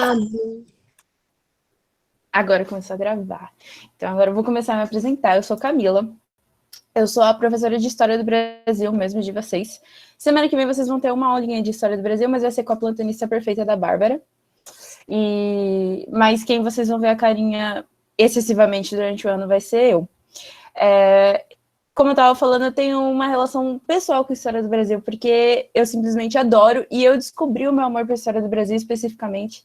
gravado. Agora começou a gravar. Então, agora eu vou começar a me apresentar. Eu sou Camila. Eu sou a professora de História do Brasil, mesmo de vocês. Semana que vem vocês vão ter uma aulinha de História do Brasil, mas vai ser com a plantonista perfeita da Bárbara. Mas quem vocês vão ver a carinha excessivamente durante o ano vai ser eu. Como eu estava falando, eu tenho uma relação pessoal com a História do Brasil, porque eu simplesmente adoro, e eu descobri o meu amor pela História do Brasil especificamente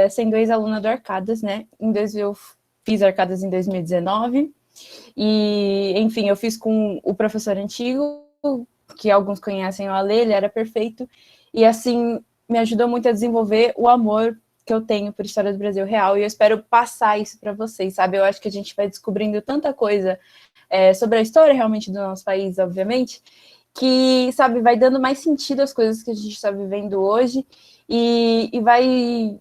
sendo ex-aluna do Arcadas, né? Eu fiz Arcadas em 2019, e, enfim, eu fiz com o professor antigo, que alguns conhecem, o Ale, ele era perfeito, e, assim, me ajudou muito a desenvolver o amor que eu tenho por História do Brasil real, e eu espero passar isso para vocês, sabe? Eu acho que a gente vai descobrindo tanta coisa sobre a história realmente do nosso país, obviamente, que, sabe, vai dando mais sentido às coisas que a gente está vivendo hoje e vai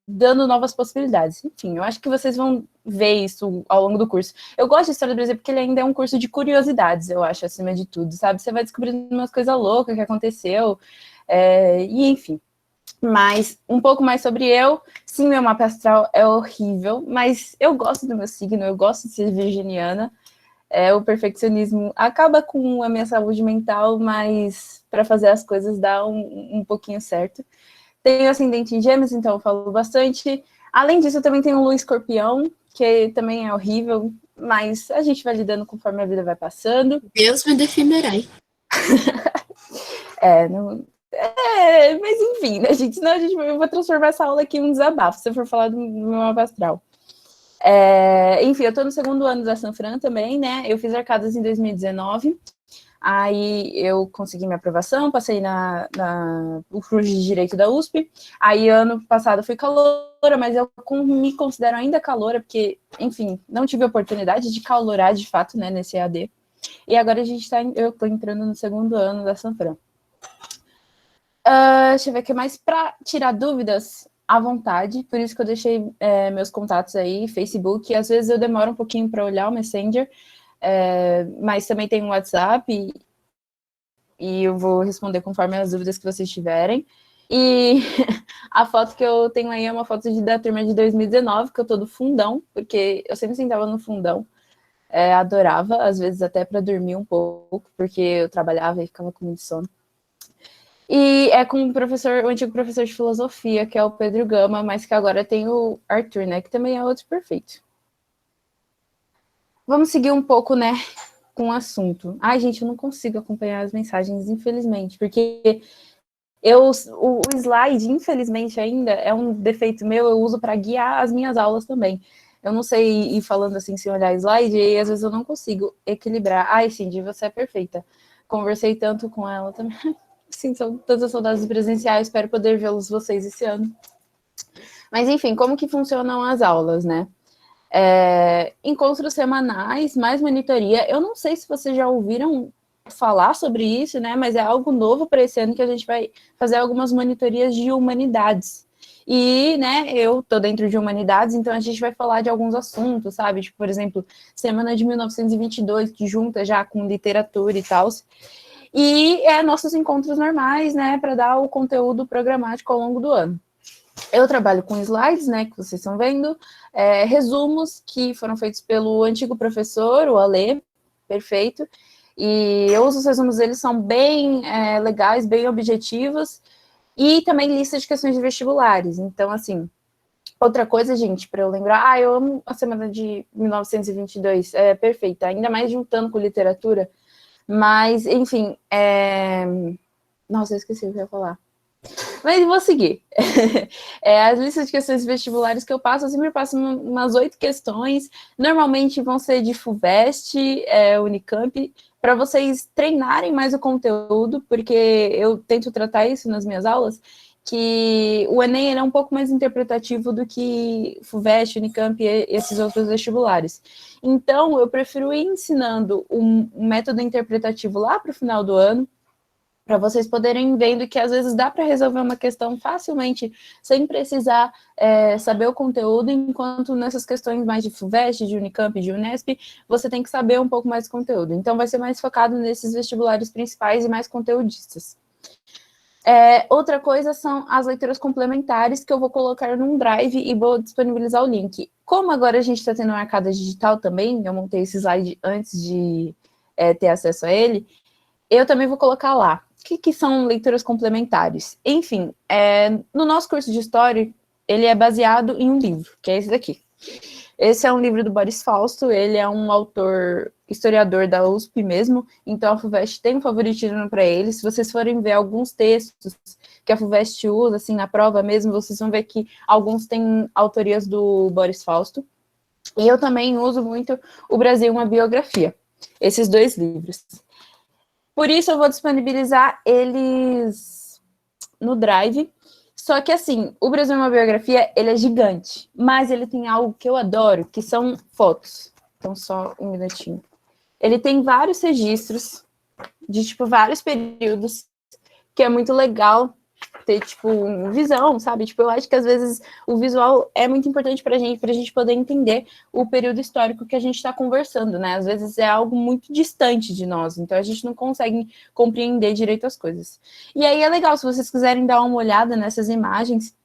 dando novas possibilidades. Enfim, eu acho que vocês vão ver isso ao longo do curso. Eu gosto de História do Brasil porque ele ainda é um curso de curiosidades, eu acho, acima de tudo, sabe? Você vai descobrindo umas coisas loucas que aconteceu, e enfim. Mas um pouco mais sobre eu. Sim, meu mapa astral é horrível, mas eu gosto do meu signo, eu gosto de ser virginiana. O perfeccionismo acaba com a minha saúde mental, mas para fazer as coisas dá um pouquinho certo. Tenho ascendente em Gêmeos, então eu falo bastante. Além disso, eu também tenho Lua Escorpião, que também é horrível, mas a gente vai lidando conforme a vida vai passando. Deus me defenderai. Mas enfim, né, gente? Senão eu vou transformar essa aula aqui em um desabafo, se eu for falar do meu mapa astral. Enfim, eu tô no segundo ano da Sanfran também, né? Eu fiz Arcadas em 2019. Aí eu consegui minha aprovação, passei no curso de Direito da USP. Aí ano passado eu fui caloura, mas eu me considero ainda caloura, porque, enfim, não tive a oportunidade de calorar de fato, né, nesse EAD. E agora eu tô entrando no segundo ano da Sanfran. Deixa eu ver o que mais. Para tirar dúvidas, à vontade. Por isso que eu deixei meus contatos aí, Facebook. Às vezes eu demoro um pouquinho para olhar o Messenger, mas também tem o WhatsApp e eu vou responder conforme as dúvidas que vocês tiverem. E a foto que eu tenho aí é uma foto da turma de 2019, que eu tô do fundão, porque eu sempre sentava no fundão. Adorava, às vezes até para dormir um pouco, porque eu trabalhava e ficava com muito sono. E é com o antigo professor de filosofia, que é o Pedro Gama, mas que agora tem o Arthur, né, que também é outro perfeito. Vamos seguir um pouco, né, com o assunto. Ai, gente, eu não consigo acompanhar as mensagens, infelizmente, porque o slide, infelizmente, ainda é um defeito meu, eu uso para guiar as minhas aulas também. Eu não sei ir falando assim sem olhar slide, e às vezes eu não consigo equilibrar. Ai, Cindy, você é perfeita. Conversei tanto com ela também. Sim, são tantas saudades presenciais, espero poder vê-los vocês esse ano. Mas, enfim, como que funcionam as aulas, né? Encontros semanais, mais monitoria. Eu não sei se vocês já ouviram falar sobre isso, né? Mas é algo novo para esse ano que a gente vai fazer algumas monitorias de humanidades. E, né, eu tô dentro de humanidades, então a gente vai falar de alguns assuntos, sabe? Tipo, por exemplo, Semana de 1922, que junta já com literatura e tal. E nossos encontros normais, né, para dar o conteúdo programático ao longo do ano. Eu trabalho com slides, né, que vocês estão vendo, resumos que foram feitos pelo antigo professor, o Ale, perfeito, e eu uso os resumos deles, são bem legais, bem objetivos, e também lista de questões de vestibulares. Então, assim, outra coisa, gente, para eu lembrar, eu amo a Semana de 1922, é perfeita, ainda mais juntando com literatura. Mas, enfim, nossa, eu esqueci o que eu ia falar. Mas vou seguir. As listas de questões vestibulares que eu passo, eu sempre passo umas 8 questões. Normalmente vão ser de FUVEST, Unicamp, para vocês treinarem mais o conteúdo, porque eu tento tratar isso nas minhas aulas, que o Enem é um pouco mais interpretativo do que FUVEST, Unicamp e esses outros vestibulares. Então, eu prefiro ir ensinando um método interpretativo lá para o final do ano, para vocês poderem vendo que às vezes dá para resolver uma questão facilmente, sem precisar saber o conteúdo, enquanto nessas questões mais de FUVEST, de Unicamp, de Unesp, você tem que saber um pouco mais do conteúdo. Então, vai ser mais focado nesses vestibulares principais e mais conteudistas. Outra coisa são as leituras complementares, que eu vou colocar num drive e vou disponibilizar o link. Como agora a gente está tendo uma arcada digital também, eu montei esse slide antes de ter acesso a ele, eu também vou colocar lá. O que são leituras complementares? Enfim, no nosso curso de História, ele é baseado em um livro, que é esse daqui. Esse é um livro do Boris Fausto, ele é um autor, historiador da USP mesmo, então a FUVEST tem um favoritismo para ele. Se vocês forem ver alguns textos que a FUVEST usa, assim, na prova mesmo, vocês vão ver que alguns têm autorias do Boris Fausto. E eu também uso muito O Brasil, uma Biografia, esses 2 livros. Por isso eu vou disponibilizar eles no Drive. Só que, assim, O Brasil é uma Biografia, ele é gigante, mas ele tem algo que eu adoro, que são fotos. Então, só um minutinho. Ele tem vários registros de, tipo, vários períodos, que é muito legal ter, tipo, visão, sabe? Tipo, eu acho que, às vezes, o visual é muito importante pra gente poder entender o período histórico que a gente está conversando, né? Às vezes é algo muito distante de nós, então a gente não consegue compreender direito as coisas. E aí é legal, se vocês quiserem dar uma olhada nessas imagens,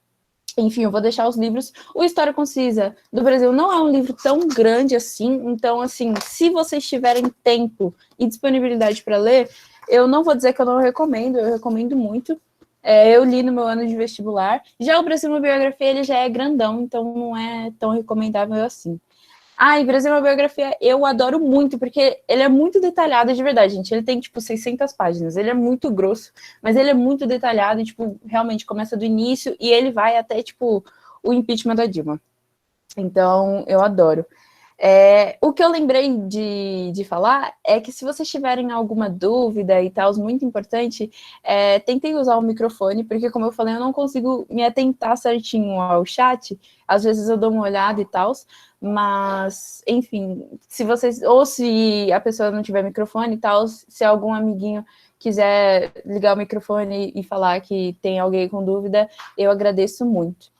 enfim, eu vou deixar os livros. O História Concisa do Brasil não é um livro tão grande assim, então, assim, se vocês tiverem tempo e disponibilidade para ler, eu não vou dizer que eu não recomendo, eu recomendo muito. Eu li no meu ano de vestibular. Já o Brasil, uma Biografia, ele já é grandão, então não é tão recomendável assim. E Brasil, uma Biografia, eu adoro muito, porque ele é muito detalhado, de verdade, gente. Ele tem, tipo, 600 páginas. Ele é muito grosso, mas ele é muito detalhado e, tipo, realmente começa do início e ele vai até, tipo, o impeachment da Dilma. Então, eu adoro. O que eu lembrei de falar é que se vocês tiverem alguma dúvida e tal, muito importante, tentem usar o microfone, porque como eu falei, eu não consigo me atentar certinho ao chat, às vezes eu dou uma olhada e tal, mas, enfim, ou se a pessoa não tiver microfone e tal, se algum amiguinho quiser ligar o microfone e falar que tem alguém com dúvida, eu agradeço muito.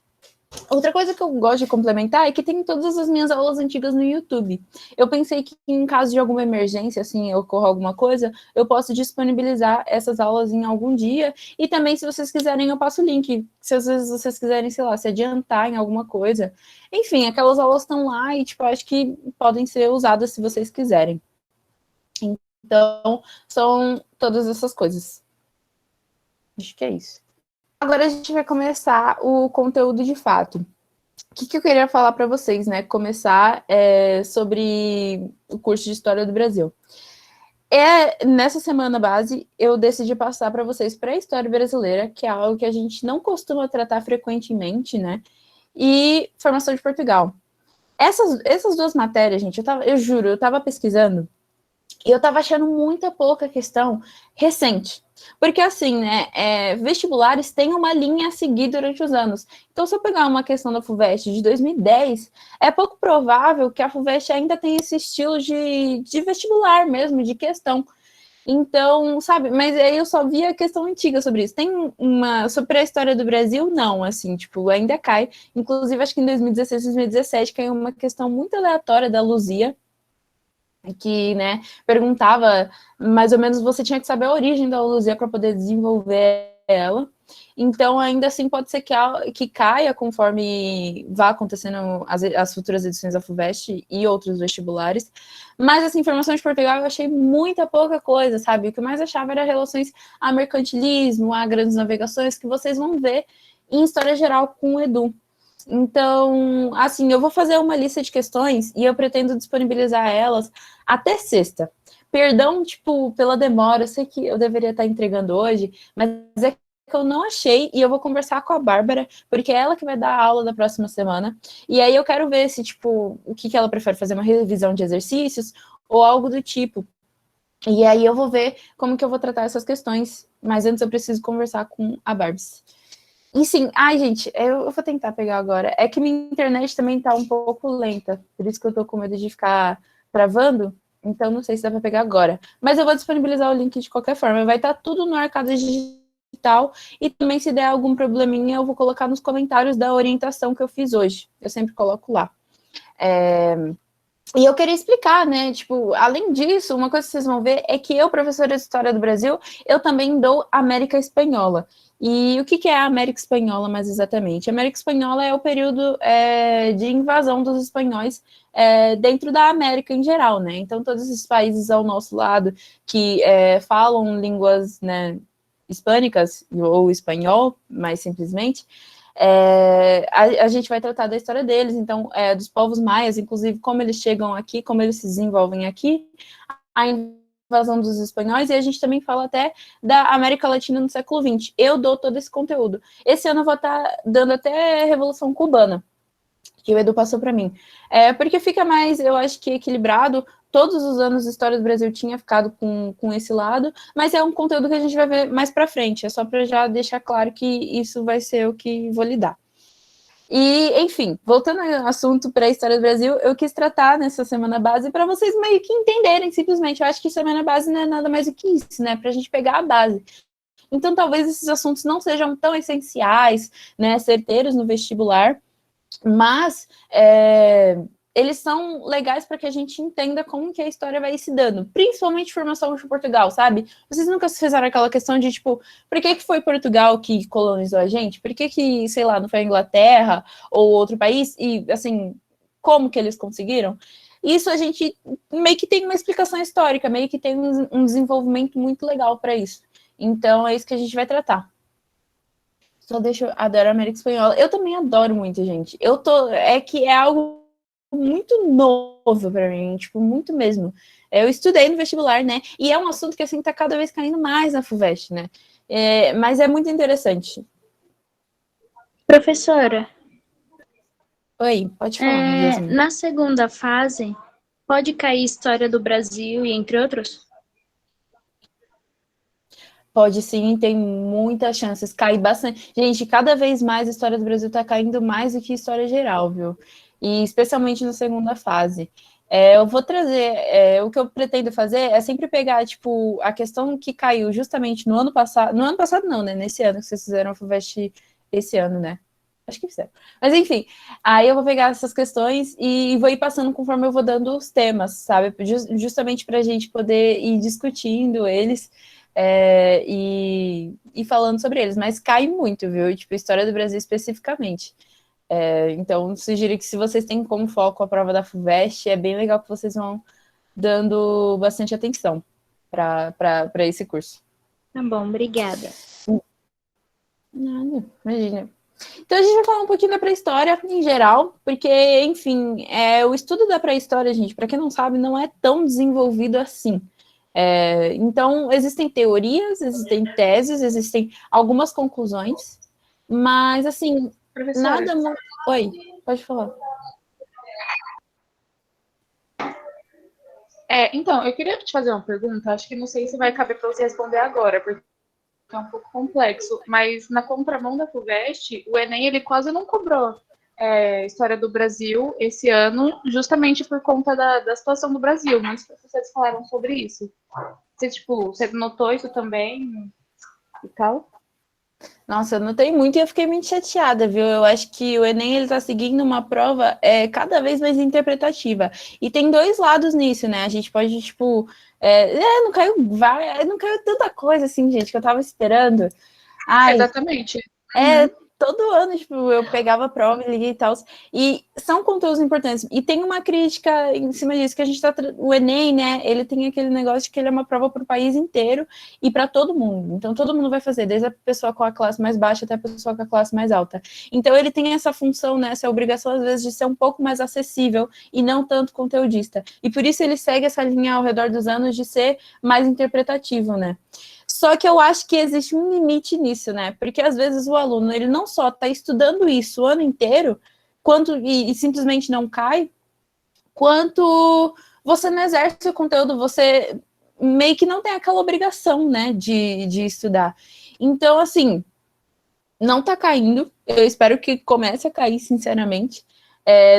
Outra coisa que eu gosto de complementar é que tem todas as minhas aulas antigas no YouTube. Eu pensei que em caso de alguma emergência, assim, ocorra alguma coisa, eu posso disponibilizar essas aulas em algum dia. E também, se vocês quiserem, eu passo o link. Se às vezes vocês quiserem, sei lá, se adiantar em alguma coisa. Enfim, aquelas aulas estão lá e, tipo, acho que podem ser usadas se vocês quiserem. Então, são todas essas coisas. Acho que é isso. Agora a gente vai começar o conteúdo de fato. O que eu queria falar para vocês, né? Começar sobre o curso de História do Brasil. Nessa semana base, eu decidi passar para vocês para a História Brasileira, que é algo que a gente não costuma tratar frequentemente, né? E Formação de Portugal. Essas 2 matérias, gente, eu juro, eu estava pesquisando e eu tava achando muita pouca questão recente. Porque, assim, né, vestibulares têm uma linha a seguir durante os anos. Então, se eu pegar uma questão da FUVEST de 2010, é pouco provável que a FUVEST ainda tenha esse estilo de vestibular mesmo, de questão. Então, sabe, mas aí eu só via questão antiga sobre isso. Tem sobre a história do Brasil, não, assim, tipo, ainda cai. Inclusive, acho que em 2016, 2017, caiu uma questão muito aleatória da Luzia, que, né, perguntava, mais ou menos, você tinha que saber a origem da Luzia para poder desenvolver ela. Então, ainda assim, pode ser que caia conforme vá acontecendo as futuras edições da FUVEST e outros vestibulares. Mas, essa informação de Portugal eu achei muita pouca coisa, sabe? O que eu mais achava era relações a mercantilismo, a grandes navegações, que vocês vão ver em História Geral com o Edu. Então, assim, eu vou fazer uma lista de questões e eu pretendo disponibilizar elas até sexta. Perdão, tipo, pela demora, eu sei que eu deveria estar entregando hoje, mas é que eu não achei e eu vou conversar com a Bárbara, porque é ela que vai dar a aula da próxima semana. E aí eu quero ver se, tipo, o que ela prefere, fazer uma revisão de exercícios ou algo do tipo. E aí eu vou ver como que eu vou tratar essas questões, mas antes eu preciso conversar com a Barbs. E sim, gente, eu vou tentar pegar agora. É que minha internet também tá um pouco lenta, por isso que eu tô com medo de ficar travando, então não sei se dá para pegar agora. Mas eu vou disponibilizar o link de qualquer forma, vai estar tudo no Arcada Digital, e também se der algum probleminha, eu vou colocar nos comentários da orientação que eu fiz hoje. Eu sempre coloco lá. E eu queria explicar, né, tipo, além disso, uma coisa que vocês vão ver é que eu, professora de História do Brasil, eu também dou América Espanhola. E o que é a América Espanhola, mais exatamente? A América Espanhola é o período de invasão dos espanhóis dentro da América em geral, né? Então, todos esses países ao nosso lado que falam línguas, né, hispânicas, ou espanhol, mais simplesmente, a gente vai tratar da história deles, então, dos povos maias, inclusive como eles chegam aqui, como eles se desenvolvem aqui, a invasão dos espanhóis, e a gente também fala até da América Latina no século XX. Eu dou todo esse conteúdo. Esse ano eu vou estar dando até Revolução Cubana, que o Edu passou para mim. Porque fica mais, eu acho que equilibrado. Todos os anos a História do Brasil tinha ficado com esse lado, mas é um conteúdo que a gente vai ver mais para frente. É só para já deixar claro que isso vai ser o que vou lidar. E, enfim, voltando ao assunto para a História do Brasil, eu quis tratar nessa Semana Base para vocês meio que entenderem, simplesmente. Eu acho que Semana Base não é nada mais do que isso, né? Para a gente pegar a base. Então, talvez esses assuntos não sejam tão essenciais, né, certeiros no vestibular, mas eles são legais para que a gente entenda como que a história vai se dando, principalmente formação de Portugal, sabe? Vocês nunca se fizeram aquela questão de, tipo, por que foi Portugal que colonizou a gente? Por que, sei lá, não foi a Inglaterra ou outro país? E, assim, como que eles conseguiram? Isso a gente meio que tem uma explicação histórica, meio que tem um desenvolvimento muito legal para isso. Então, é isso que a gente vai tratar. Só deixa eu adoro a América Espanhola. Eu também adoro muito, gente. É que é algo muito novo para mim, tipo, muito mesmo. Eu estudei no vestibular, né? E é um assunto que, assim, tá cada vez caindo mais na FUVEST, né? Mas é muito interessante. Professora, Oi, pode falar, Yasmin. na segunda fase, pode cair História do Brasil e entre outros? Pode sim, tem muitas chances. Cai bastante. Gente, cada vez mais a história do Brasil está caindo mais do que história geral, viu? E especialmente na segunda fase. Eu vou trazer. O que eu pretendo fazer é sempre pegar, tipo, a questão que caiu justamente no ano passado. No ano passado, não, né? Nesse ano que vocês fizeram a FUVEST esse ano, né? Acho que fizeram. Mas enfim, aí eu vou pegar essas questões e vou ir passando conforme eu vou dando os temas, sabe? Justamente para a gente poder ir discutindo eles e falando sobre eles, mas cai muito, viu? Tipo, história do Brasil especificamente. Então, sugiro que se vocês têm como foco a prova da FUVEST, é bem legal que vocês vão dando bastante atenção para esse curso. Tá bom, obrigada. Nada, imagina. Então, a gente vai falar um pouquinho da pré-história em geral, porque, enfim, o estudo da pré-história, gente, para quem não sabe, não é tão desenvolvido assim. Então, existem teorias, existem teses, existem algumas conclusões, mas, assim, Professora, nada muito. Oi, pode falar. então, eu queria te fazer uma pergunta, acho que não sei se vai caber para você responder agora, porque é um pouco complexo, mas na contramão da FUVEST, o Enem ele quase não cobrou História do Brasil esse ano, justamente por conta da situação do Brasil, mas vocês falaram sobre isso. Você notou isso também e tal? Nossa, eu notei muito e eu fiquei muito chateada, viu? Eu acho que o Enem ele tá seguindo uma prova cada vez mais interpretativa. E tem dois lados nisso, né? A gente pode, tipo, não caiu tanta coisa assim, gente, que eu tava esperando. Ai, Exatamente. todo ano, tipo, eu pegava a prova e liguei e tal. E são conteúdos importantes. E tem uma crítica em cima disso, que a gente tá. O Enem, né? Ele tem aquele negócio de que ele é uma prova para o país inteiro e para todo mundo. Então, todo mundo vai fazer, desde a pessoa com a classe mais baixa até a pessoa com a classe mais alta. Então, ele tem essa função, né? Essa obrigação, às vezes, de ser um pouco mais acessível e não tanto conteudista. E por isso ele segue essa linha ao redor dos anos de ser mais interpretativo, né? Só que eu acho que existe um limite nisso, né? Porque às vezes o aluno ele não só está estudando isso o ano inteiro, e simplesmente não cai, quanto você não exerce o conteúdo, você meio que não tem aquela obrigação, né, de estudar. Então, assim, não está caindo. Eu espero que comece a cair, sinceramente.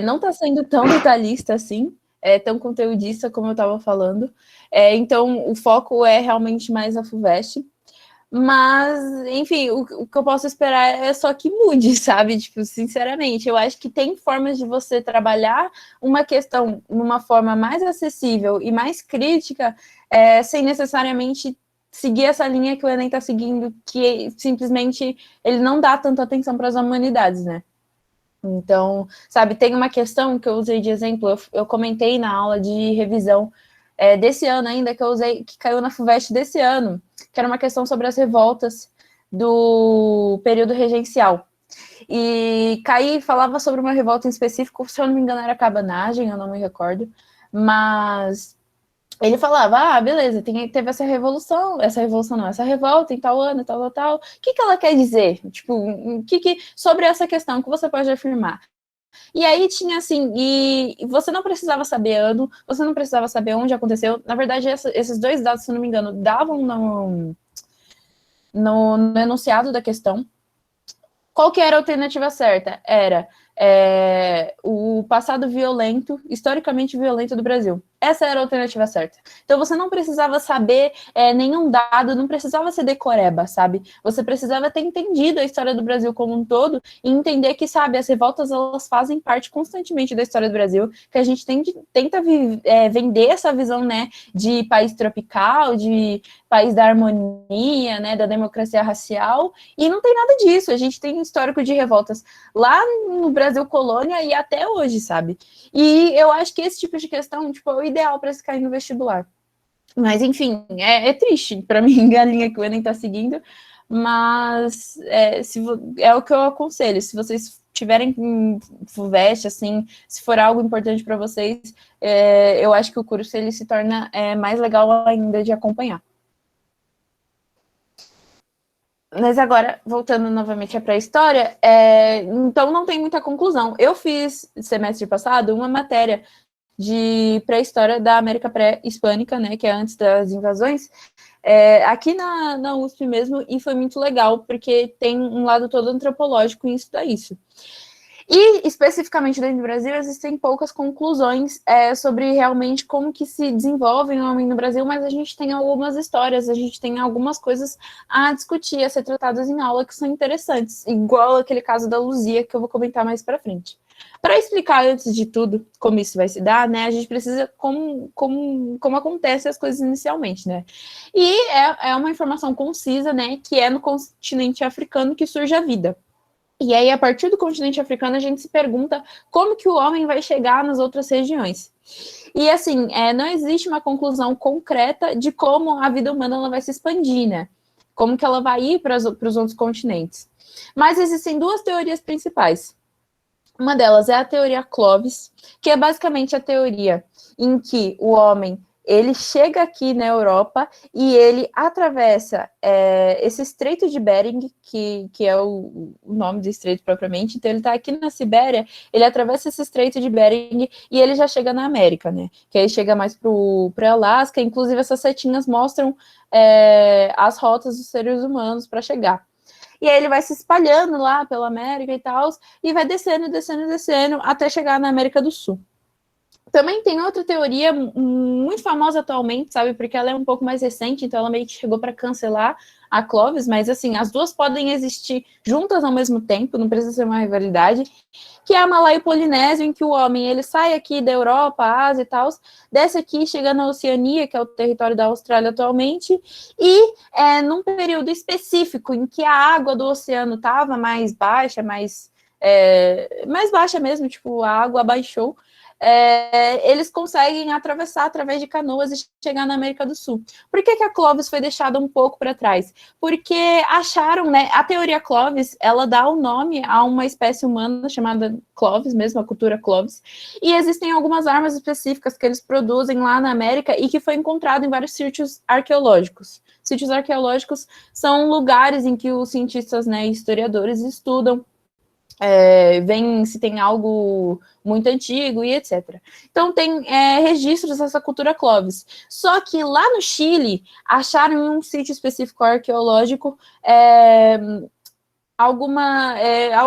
Não está sendo tão detalhista assim, tão conteudista como eu estava falando. Então, o foco é realmente mais a FUVEST. Mas, enfim, o que eu posso esperar é só que mude, sabe? Tipo, sinceramente, eu acho que tem formas de você trabalhar uma questão numa forma mais acessível e mais crítica, sem necessariamente seguir essa linha que o Enem está seguindo, que simplesmente ele não dá tanta atenção para as humanidades, né? Então, sabe, tem uma questão que eu usei de exemplo, eu comentei na aula de revisão desse ano ainda, que eu usei, que caiu na FUVEST desse ano, que era uma questão sobre as revoltas do período regencial. E Caí falava sobre uma revolta em específico, se eu não me engano era cabanagem, eu não me recordo, mas ele falava, beleza, teve essa revolta em tal ano, tal. O que ela quer dizer? Tipo, sobre essa questão que você pode afirmar? E aí tinha assim, e você não precisava saber ano, você não precisava saber onde aconteceu. Na verdade, esses dois dados, se eu não me engano, davam no enunciado da questão. Qual que era a alternativa certa? Era o passado violento, historicamente violento do Brasil. Essa era a alternativa certa. Então você não precisava saber nenhum dado, não precisava ser decoreba, sabe? Você precisava ter entendido a história do Brasil como um todo e entender que, sabe, as revoltas elas fazem parte constantemente da história do Brasil, que a gente tenta vender essa visão, né, de país tropical, de país da harmonia, né, da democracia racial, e não tem nada disso. A gente tem um histórico de revoltas lá no Brasil colônia e até hoje, sabe? E eu acho que esse tipo de questão, tipo, é o ideal para se cair no vestibular. Mas, enfim, é triste para mim a linha que o Enem está seguindo, mas é o que eu aconselho. Se vocês tiverem FUVEST, assim, se for algo importante para vocês, eu acho que o curso ele se torna mais legal ainda de acompanhar. Mas agora, voltando novamente para a história, então não tem muita conclusão. Eu fiz, semestre passado, uma matéria de pré-história da América pré-hispânica, né, que é antes das invasões, aqui na USP mesmo, e foi muito legal, porque tem um lado todo antropológico em estudar isso. E, especificamente dentro do Brasil, existem poucas conclusões sobre realmente como que se desenvolve o homem no Brasil, mas a gente tem algumas histórias, a gente tem algumas coisas a discutir, a ser tratadas em aula que são interessantes, igual aquele caso da Luzia, que eu vou comentar mais para frente. Para explicar, antes de tudo, como isso vai se dar, né, a gente precisa como acontecem as coisas inicialmente, né? E é uma informação concisa, né, que é no continente africano que surge a vida. E aí, a partir do continente africano, a gente se pergunta como que o homem vai chegar nas outras regiões. E, assim, não existe uma conclusão concreta de como a vida humana ela vai se expandir, né? Como que ela vai ir para os outros continentes. Mas existem duas teorias principais. Uma delas é a teoria Clovis, que é basicamente a teoria em que o homem ele chega aqui na Europa e ele atravessa esse Estreito de Bering, que é o nome do estreito propriamente. Então ele está aqui na Sibéria, ele atravessa esse Estreito de Bering e ele já chega na América, né? Que aí chega mais para Alasca. Inclusive essas setinhas mostram as rotas dos seres humanos para chegar. E aí ele vai se espalhando lá pela América e tal, e vai descendo, até chegar na América do Sul. Também tem outra teoria muito famosa atualmente, sabe? Porque ela é um pouco mais recente, então ela meio que chegou para cancelar a Clovis, mas assim, as duas podem existir juntas ao mesmo tempo, não precisa ser uma rivalidade, que é a Malaio-Polinésia, em que o homem ele sai aqui da Europa, Ásia e tal, desce aqui, chega na Oceania, que é o território da Austrália atualmente, e num período específico em que a água do oceano estava mais baixa, mais baixa mesmo, tipo, a água baixou, eles conseguem atravessar através de canoas e chegar na América do Sul. Por que a Clovis foi deixada um pouco para trás? Porque acharam, né, a teoria Clovis, ela dá o nome a uma espécie humana chamada Clovis, mesmo a cultura Clovis, e existem algumas armas específicas que eles produzem lá na América e que foi encontrado em vários sítios arqueológicos. Sítios arqueológicos são lugares em que os cientistas, né, historiadores estudam vem se tem algo muito antigo e etc. Então tem registros dessa cultura Clovis. Só que lá no Chile acharam em um sítio específico arqueológico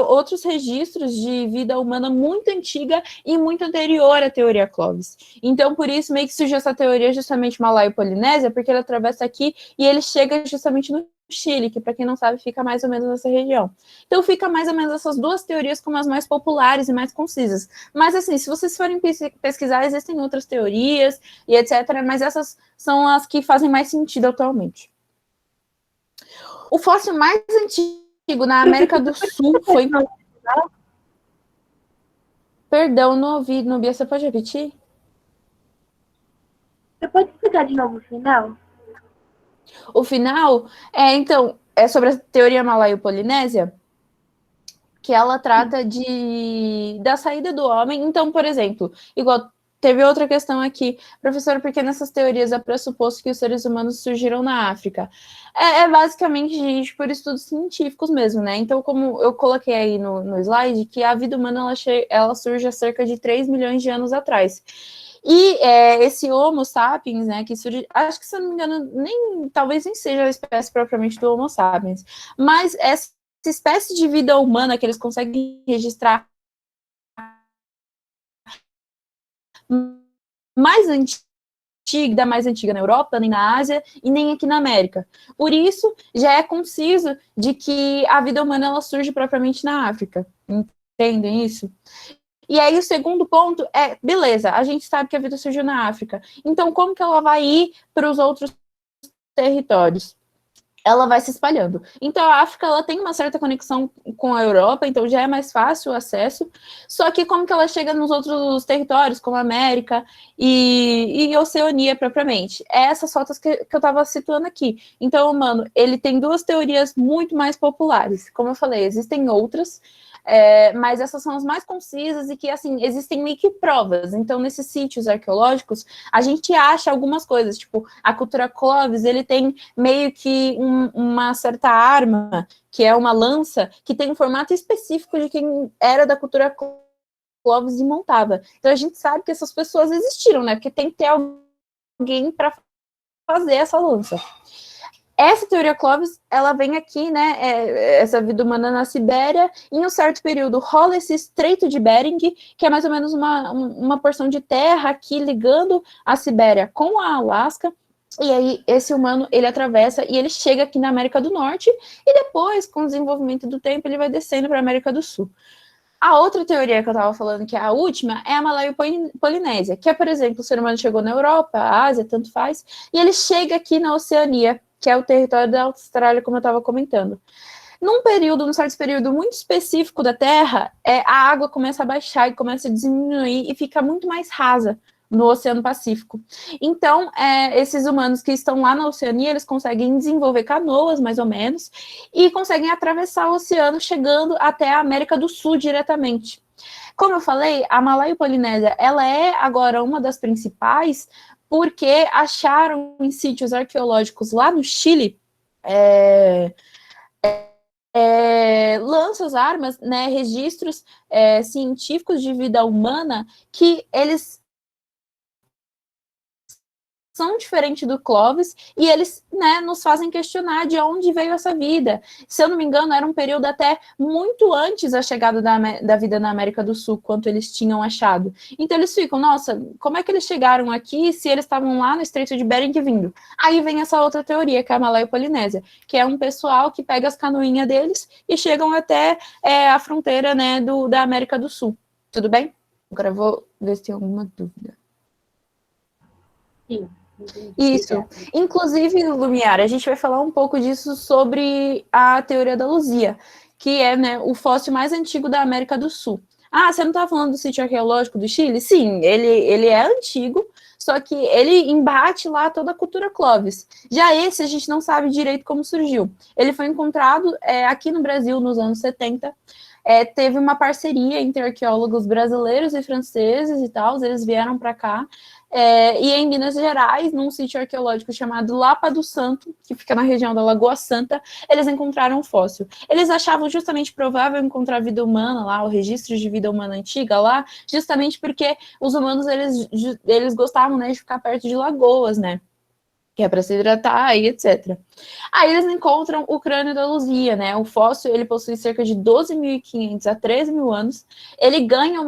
outros registros de vida humana muito antiga e muito anterior à teoria Clovis. Então, por isso, meio que surgiu essa teoria justamente Malaio-Polinésia, porque ele atravessa aqui e ele chega justamente no Chile, que, para quem não sabe, fica mais ou menos nessa região. Então, fica mais ou menos essas duas teorias como as mais populares e mais concisas. Mas, assim, se vocês forem pesquisar, existem outras teorias e etc., mas essas são as que fazem mais sentido atualmente. O fóssil mais antigo na América do Sul foi... Perdão, não ouvi, Nubia, você pode repetir? Você pode explicar de novo o final? O final, então, é sobre a teoria malaio-polinésia, que ela trata da saída do homem. Então, por exemplo, igual teve outra questão aqui, professor, porque nessas teorias é pressuposto que os seres humanos surgiram na África? Basicamente, gente, por estudos científicos mesmo, né? Então, como eu coloquei aí no slide, que a vida humana ela surge há cerca de 3 milhões de anos atrás. E esse Homo sapiens, né, que surge, acho que, se eu não me engano, talvez nem seja a espécie propriamente do Homo sapiens, mas essa espécie de vida humana que eles conseguem registrar mais antiga na Europa, nem na Ásia e nem aqui na América. Por isso, já é conciso de que a vida humana ela surge propriamente na África. Entendem isso? E aí o segundo ponto é, beleza, a gente sabe que a vida surgiu na África. Então, como que ela vai ir para os outros territórios? Ela vai se espalhando. Então, a África ela tem uma certa conexão com a Europa, então já é mais fácil o acesso. Só que como que ela chega nos outros territórios, como a América e Oceania propriamente? É essas fotos que eu estava situando aqui. Então, mano, ele tem duas teorias muito mais populares. Como eu falei, existem outras, mas essas são as mais concisas e que, assim, existem meio que provas. Então, nesses sítios arqueológicos, a gente acha algumas coisas, tipo, a cultura Clovis, ele tem meio que uma certa arma, que é uma lança, que tem um formato específico de quem era da cultura Clovis e montava. Então, a gente sabe que essas pessoas existiram, né? Porque tem que ter alguém para fazer essa lança. Essa teoria Clovis, ela vem aqui, né, essa vida humana na Sibéria, em um certo período rola esse Estreito de Bering, que é mais ou menos uma porção de terra aqui ligando a Sibéria com a Alasca, e aí esse humano, ele atravessa e ele chega aqui na América do Norte, e depois, com o desenvolvimento do tempo, ele vai descendo para a América do Sul. A outra teoria que eu estava falando, que é a última, é a Malaio-Polinésia, que é, por exemplo, o ser humano chegou na Europa, Ásia, tanto faz, e ele chega aqui na Oceania, que é o território da Austrália, como eu estava comentando. Num certo período muito específico da Terra, a água começa a baixar e começa a diminuir e fica muito mais rasa no Oceano Pacífico. Então, esses humanos que estão lá na Oceania, eles conseguem desenvolver canoas, mais ou menos, e conseguem atravessar o oceano, chegando até a América do Sul diretamente. Como eu falei, a Malaio-Polinésia, ela é agora uma das principais, porque acharam em sítios arqueológicos lá no Chile lanças, armas, né, registros científicos de vida humana que eles são diferentes do Clovis, e eles, né, nos fazem questionar de onde veio essa vida. Se eu não me engano, era um período até muito antes da chegada da vida na América do Sul, quanto eles tinham achado. Então eles ficam, nossa, como é que eles chegaram aqui se eles estavam lá no Estreito de Bering vindo? Aí vem essa outra teoria, que é a Malaio-Polinésia, que é um pessoal que pega as canoinhas deles e chegam até a fronteira, né, da América do Sul. Tudo bem? Agora eu vou ver se tem alguma dúvida. Sim. Isso. Inclusive, Lumiar, a gente vai falar um pouco disso sobre a teoria da Luzia, que é, né, o fóssil mais antigo da América do Sul. Ah, você não está falando do sítio arqueológico do Chile? Sim, ele é antigo, só que ele embate lá toda a cultura Clovis. Já esse, a gente não sabe direito como surgiu. Ele foi encontrado aqui no Brasil nos anos 70, teve uma parceria entre arqueólogos brasileiros e franceses e tal, eles vieram para cá, e em Minas Gerais, num sítio arqueológico chamado Lapa do Santo, que fica na região da Lagoa Santa, eles encontraram um fóssil. Eles achavam justamente provável encontrar vida humana lá, o registro de vida humana antiga lá, justamente porque os humanos, eles gostavam, né, de ficar perto de lagoas, né, que é para se hidratar e etc. Aí eles encontram o crânio da Luzia, né? O fóssil, ele possui cerca de 12.500 a 13.000 anos. Ele ganha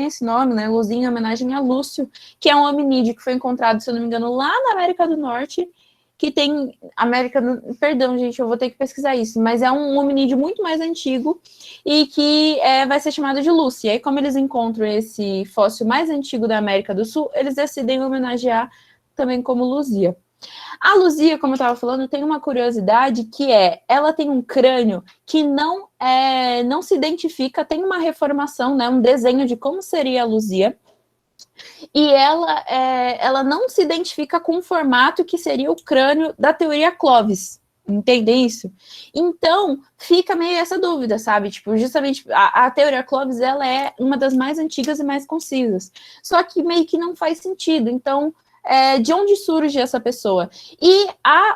esse nome, né, Luzia, em homenagem a Lúcio, que é um hominídeo que foi encontrado, se eu não me engano, lá na América do Norte, que tem perdão, gente, eu vou ter que pesquisar isso, mas é um hominídeo muito mais antigo e que vai ser chamado de Lucy. E aí, como eles encontram esse fóssil mais antigo da América do Sul, eles decidem homenagear também como Luzia. A Luzia, como eu estava falando, tem uma curiosidade que ela tem um crânio que não se identifica, tem uma reformação, né, um desenho de como seria a Luzia, e ela não se identifica com o formato que seria o crânio da teoria Clovis. Entende isso? Então, fica meio essa dúvida, sabe? Tipo, justamente a teoria Clovis, ela é uma das mais antigas e mais concisas. Só que meio que não faz sentido. Então, de onde surge essa pessoa? E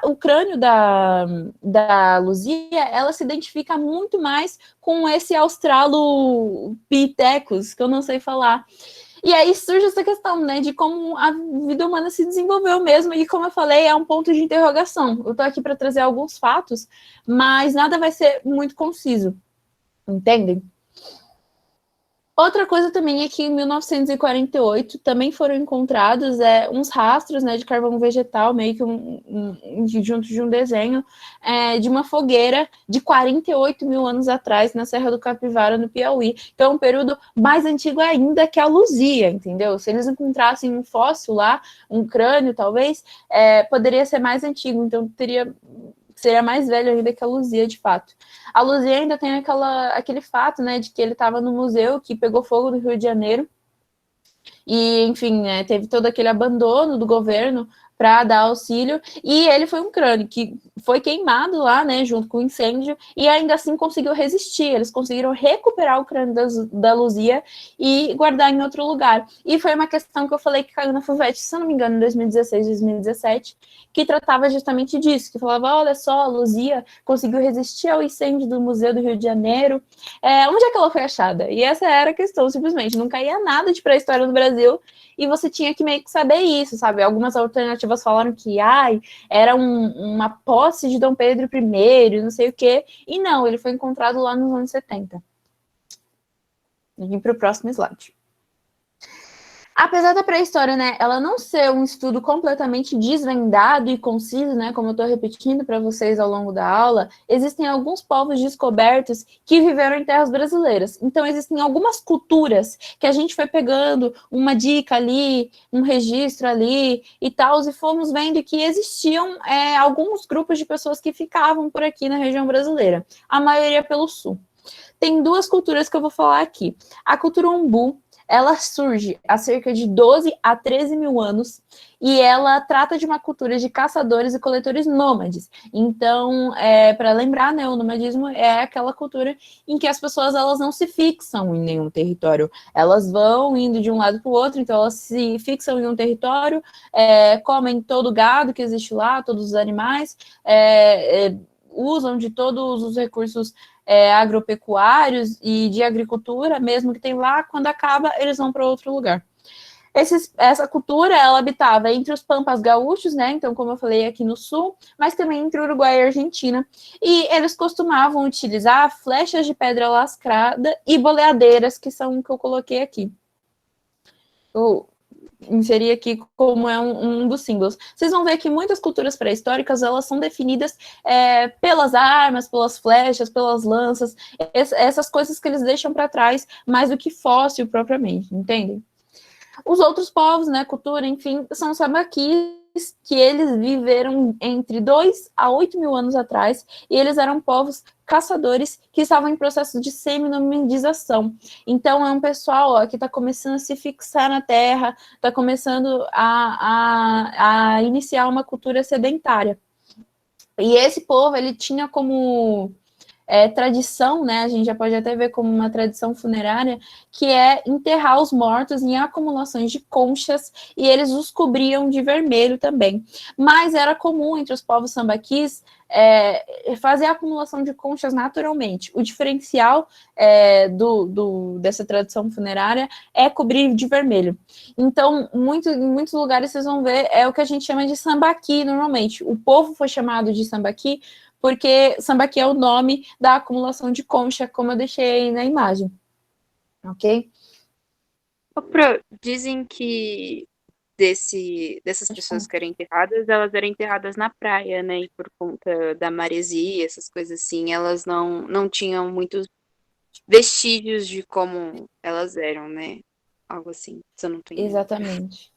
o crânio da Luzia, ela se identifica muito mais com esse Australopithecus, que eu não sei falar. E aí surge essa questão, né, de como a vida humana se desenvolveu mesmo, e como eu falei, é um ponto de interrogação. Eu tô aqui para trazer alguns fatos, mas nada vai ser muito conciso, entendem? Outra coisa também é que em 1948 também foram encontrados uns rastros, né, de carvão vegetal, meio que junto de um desenho, de uma fogueira de 48 mil anos atrás, na Serra do Capivara, no Piauí. Então é um período mais antigo ainda que a Luzia, entendeu? Se eles encontrassem um fóssil lá, um crânio talvez, poderia ser mais antigo, então seria mais velho ainda que a Luzia, de fato. A Luzia ainda tem aquele fato, né, de que ele estava no museu que pegou fogo no Rio de Janeiro, e, enfim, né, teve todo aquele abandono do governo para dar auxílio, e ele foi um crânio que foi queimado lá, né, junto com o incêndio, e ainda assim conseguiu resistir. Eles conseguiram recuperar o crânio da Luzia e guardar em outro lugar. E foi uma questão que eu falei que caiu na FUVEST, se eu não me engano, em 2016, 2017, que tratava justamente disso, que falava, olha só, a Luzia conseguiu resistir ao incêndio do Museu do Rio de Janeiro. Onde é que ela foi achada? E essa era a questão, simplesmente. Não caía nada de pré-história no Brasil, e você tinha que meio que saber isso, sabe? Algumas alternativas falaram que era uma posse de Dom Pedro I, não sei o quê, e não, ele foi encontrado lá nos anos 70. Vim para o próximo slide. Apesar da pré-história, né, ela não ser um estudo completamente desvendado e conciso, né, como eu estou repetindo para vocês ao longo da aula, existem alguns povos descobertos que viveram em terras brasileiras. Então, existem algumas culturas que a gente foi pegando uma dica ali, um registro ali e tal, e fomos vendo que existiam alguns grupos de pessoas que ficavam por aqui na região brasileira, a maioria pelo sul. Tem duas culturas que eu vou falar aqui. A cultura Umbu, ela surge há cerca de 12 a 13 mil anos, e ela trata de uma cultura de caçadores e coletores nômades. Então, para lembrar, né, o nomadismo é aquela cultura em que as pessoas elas não se fixam em nenhum território. Elas vão indo de um lado para o outro, então elas se fixam em um território, comem todo o gado que existe lá, todos os animais, usam de todos os recursos agropecuários e de agricultura, mesmo que tem lá, quando acaba, eles vão para outro lugar. Essa cultura, ela habitava entre os pampas gaúchos, né, então, como eu falei, aqui no sul, mas também entre Uruguai e Argentina, e eles costumavam utilizar flechas de pedra lascada e boleadeiras, que são o que eu coloquei aqui. Inserir aqui como um dos símbolos. Vocês vão ver que muitas culturas pré-históricas, elas são definidas pelas armas, pelas flechas, pelas lanças, essas coisas que eles deixam para trás, mais do que fóssil propriamente, entendem? Os outros povos, né, cultura, enfim, são os sambaquis, que eles viveram entre 2 a 8 mil anos atrás, e eles eram povos caçadores que estavam em processo de semi-nomadização. Então, é um pessoal que está começando a se fixar na terra, está começando a iniciar uma cultura sedentária. E esse povo, ele tinha como tradição, né, a gente já pode até ver como uma tradição funerária, que é enterrar os mortos em acumulações de conchas, e eles os cobriam de vermelho também. Mas era comum entre os povos sambaquis fazer a acumulação de conchas naturalmente. O diferencial dessa tradição funerária é cobrir de vermelho. Então, em muitos lugares vocês vão ver, o que a gente chama de sambaqui normalmente. O povo foi chamado de sambaqui porque sambaqui é o nome da acumulação de concha, como eu deixei aí na imagem. Ok? Pro, dizem que dessas pessoas que eram enterradas, elas eram enterradas na praia, né? E por conta da maresia, essas coisas assim, elas não tinham muitos vestígios de como elas eram, né? Algo assim, se eu não tô enganando. Exatamente.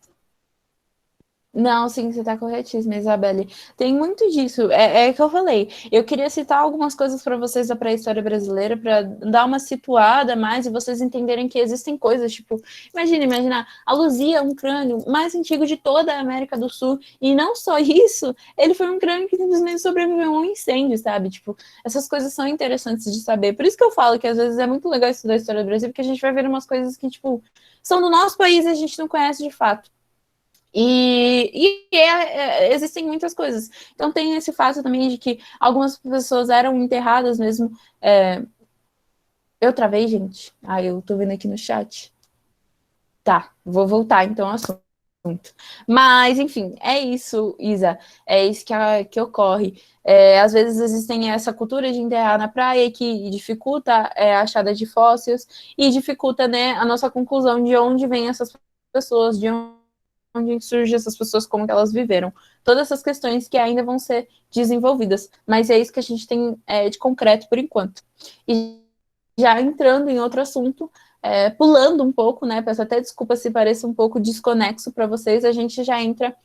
Não, sim, você está corretíssima, Isabelle. Tem muito disso. É que eu falei. Eu queria citar algumas coisas para vocês da pré-história brasileira, para dar uma situada mais e vocês entenderem que existem coisas, tipo, imaginar, a Luzia, um crânio mais antigo de toda a América do Sul, e não só isso, ele foi um crânio que simplesmente sobreviveu a um incêndio, sabe? Tipo, essas coisas são interessantes de saber. Por isso que eu falo que às vezes é muito legal estudar a história do Brasil, porque a gente vai ver umas coisas que, tipo, são do nosso país e a gente não conhece de fato. Existem muitas coisas. Então tem esse fato também de que algumas pessoas eram enterradas mesmo. Eu travei, gente? Eu tô vendo aqui no chat. Tá, vou voltar então ao assunto. Mas, enfim, é isso, Isa. É isso que ocorre. Às vezes existem essa cultura de enterrar na praia que dificulta a achada de fósseis e dificulta, né, a nossa conclusão de onde vêm essas pessoas, de onde surgem essas pessoas, como que elas viveram. Todas essas questões que ainda vão ser desenvolvidas. Mas é isso que a gente tem de concreto por enquanto. E já entrando em outro assunto, pulando um pouco, né? Peço até desculpa se pareça um pouco desconexo para vocês, a gente já entra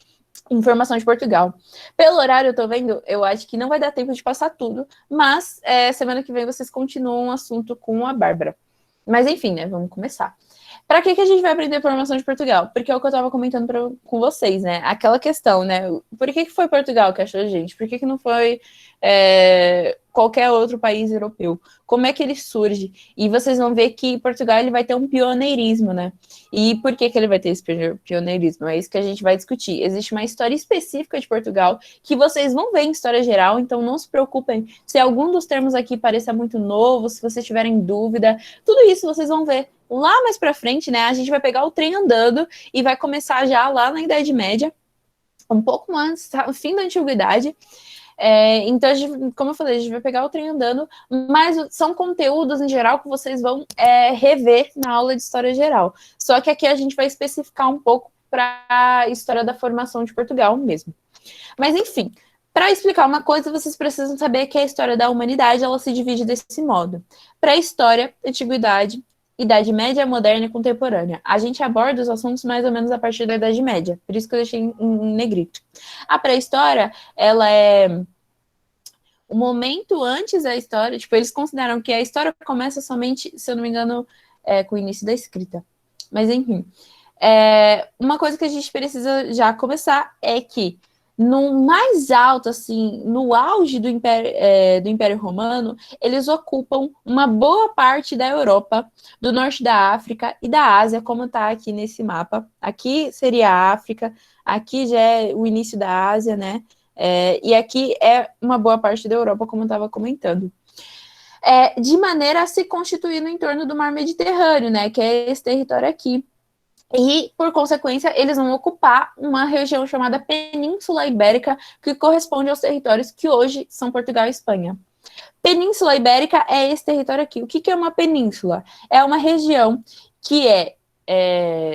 em informação de Portugal. Pelo horário, eu tô vendo, eu acho que não vai dar tempo de passar tudo, mas semana que vem vocês continuam o assunto com a Bárbara. Mas enfim, né? Vamos começar. Para que a gente vai aprender formação de Portugal? Porque é o que eu estava comentando com vocês, né? Aquela questão, né? Por que foi Portugal que achou a gente? Por que não foi qualquer outro país europeu? Como é que ele surge? E vocês vão ver que Portugal ele vai ter um pioneirismo, né? E por que ele vai ter esse pioneirismo? É isso que a gente vai discutir. Existe uma história específica de Portugal que vocês vão ver em história geral, então não se preocupem se algum dos termos aqui pareça muito novo, se vocês tiverem dúvida, tudo isso vocês vão ver lá mais para frente, né? A gente vai pegar o trem andando e vai começar já lá na Idade Média, um pouco antes, fim da Antiguidade. Então, como eu falei, a gente vai pegar o trem andando, mas são conteúdos em geral que vocês vão rever na aula de História Geral. Só que aqui a gente vai especificar um pouco para a história da formação de Portugal mesmo. Mas, enfim, para explicar uma coisa, vocês precisam saber que a história da humanidade ela se divide desse modo: pré-história, antiguidade, Idade Média, Moderna e Contemporânea. A gente aborda os assuntos mais ou menos a partir da Idade Média, por isso que eu deixei em negrito. A pré-história, ela é o momento antes da história, tipo, eles consideram que a história começa somente, se eu não me engano, com o início da escrita. Mas, enfim, uma coisa que a gente precisa já começar é que no mais alto, assim, no auge do Império Romano, eles ocupam uma boa parte da Europa, do norte da África e da Ásia, como está aqui nesse mapa. Aqui seria a África, aqui já é o início da Ásia, né? E aqui é uma boa parte da Europa, como eu estava comentando. De maneira a se constituir no entorno do Mar Mediterrâneo, né? Que é esse território aqui. E, por consequência, eles vão ocupar uma região chamada Península Ibérica, que corresponde aos territórios que hoje são Portugal e Espanha. Península Ibérica é esse território aqui. O que é uma península? É uma região que é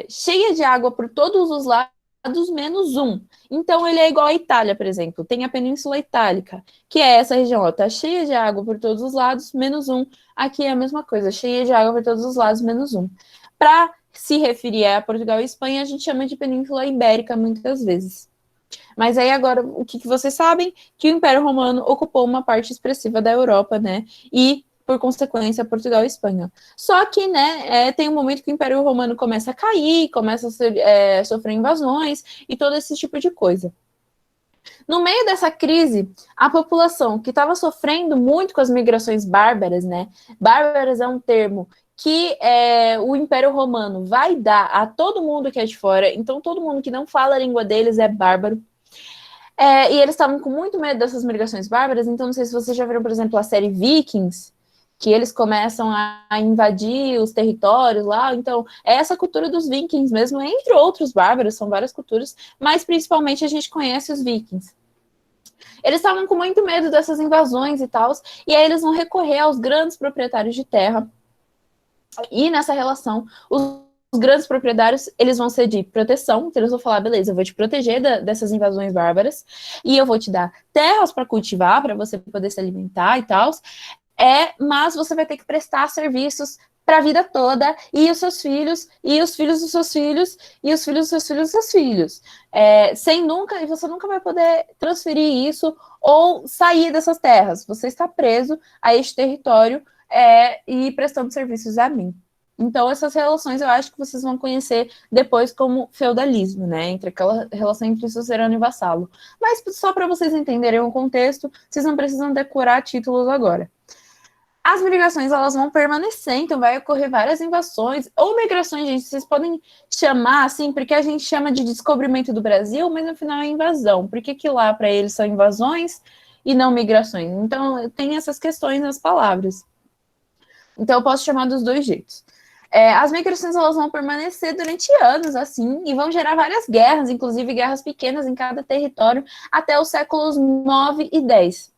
cheia de água por todos os lados, menos um. Então, ele é igual à Itália, por exemplo. Tem a Península Itálica, que é essa região, está cheia de água por todos os lados, menos um. Aqui é a mesma coisa, cheia de água por todos os lados, menos um. Para se referir a Portugal e Espanha, a gente chama de Península Ibérica muitas vezes. Mas aí agora, o que vocês sabem? Que o Império Romano ocupou uma parte expressiva da Europa, né? E, por consequência, Portugal e Espanha. Só que, né, tem um momento que o Império Romano começa a cair, começa a sofrer invasões e todo esse tipo de coisa. No meio dessa crise, a população que estava sofrendo muito com as migrações bárbaras, né? Bárbaras é um termo que o Império Romano vai dar a todo mundo que é de fora, então todo mundo que não fala a língua deles é bárbaro. E eles estavam com muito medo dessas migrações bárbaras, então não sei se vocês já viram, por exemplo, a série Vikings, que eles começam a invadir os territórios lá, então é essa cultura dos vikings mesmo, entre outros bárbaros, são várias culturas, mas principalmente a gente conhece os vikings. Eles estavam com muito medo dessas invasões e tal, e aí eles vão recorrer aos grandes proprietários de terra. E nessa relação, os grandes proprietários, eles vão ser de proteção, então eles vão falar, beleza, eu vou te proteger dessas invasões bárbaras, e eu vou te dar terras para cultivar, para você poder se alimentar e tal, mas você vai ter que prestar serviços para a vida toda, e os seus filhos, e os filhos dos seus filhos, e os filhos dos seus filhos dos seus filhos. E você nunca vai poder transferir isso ou sair dessas terras. Você está preso a este território e prestando serviços a mim. Então, essas relações eu acho que vocês vão conhecer depois como feudalismo, né? Entre aquela relação entre suzerano e vassalo. Mas só para vocês entenderem o contexto, vocês não precisam decorar títulos agora. As migrações, elas vão permanecer, então vai ocorrer várias invasões, ou migrações, gente, vocês podem chamar assim, porque a gente chama de descobrimento do Brasil, mas no final é invasão. Por que lá para eles são invasões e não migrações? Então, tem essas questões nas palavras. Então, eu posso chamar dos dois jeitos. As migrações, elas vão permanecer durante anos, assim, e vão gerar várias guerras, inclusive guerras pequenas em cada território, até os séculos 9 e 10.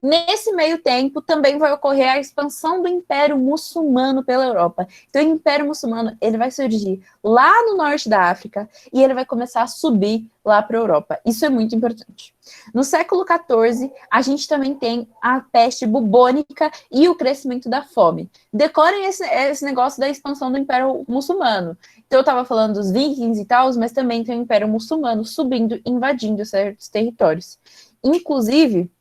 Nesse meio tempo, também vai ocorrer a expansão do Império Muçulmano pela Europa. Então, o Império Muçulmano, ele vai surgir lá no norte da África e ele vai começar a subir lá para a Europa. Isso é muito importante. No século XIV, a gente também tem a peste bubônica e o crescimento da fome. Decorem esse negócio da expansão do Império Muçulmano. Então, eu estava falando dos vikings e tal, mas também tem o Império Muçulmano subindo, invadindo certos territórios. Inclusive,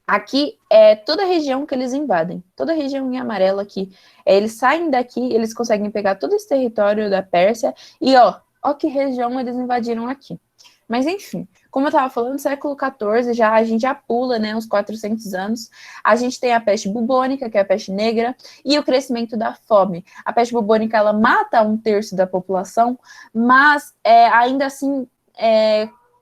aqui é toda a região que eles invadem, toda a região em amarelo aqui. Eles saem daqui, eles conseguem pegar todo esse território da Pérsia e ó que região eles invadiram aqui. Mas enfim, como eu estava falando, século XIV, a gente já pula, né, uns 400 anos, a gente tem a peste bubônica, que é a peste negra, e o crescimento da fome. A peste bubônica, ela mata 1/3 da população, mas ainda assim,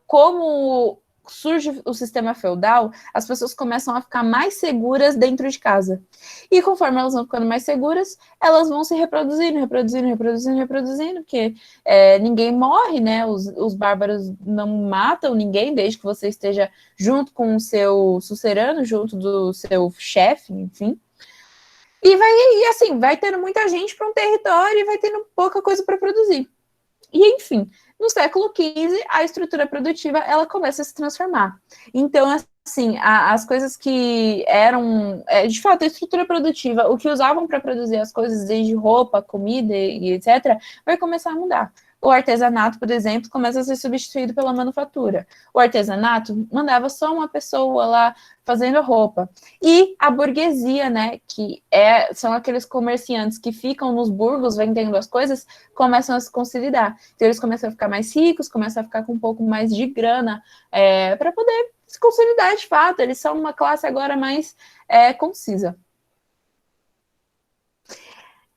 como surge o sistema feudal, as pessoas começam a ficar mais seguras dentro de casa. E conforme elas vão ficando mais seguras, elas vão se reproduzindo, porque ninguém morre, né? Os bárbaros não matam ninguém, desde que você esteja junto com o seu sucerano, junto do seu chefe, enfim. E assim, vai tendo muita gente para um território e vai tendo pouca coisa para produzir. E, enfim, no século XV, a estrutura produtiva, ela começa a se transformar. Então, assim, as coisas que eram, de fato, a estrutura produtiva, o que usavam para produzir as coisas, desde roupa, comida e etc., vai começar a mudar. O artesanato, por exemplo, começa a ser substituído pela manufatura. O artesanato mandava só uma pessoa lá fazendo roupa. E a burguesia, né, que são aqueles comerciantes que ficam nos burgos vendendo as coisas, começam a se consolidar. Então, eles começam a ficar mais ricos, começam a ficar com um pouco mais de grana para poder se consolidar de fato. Eles são uma classe agora mais concisa.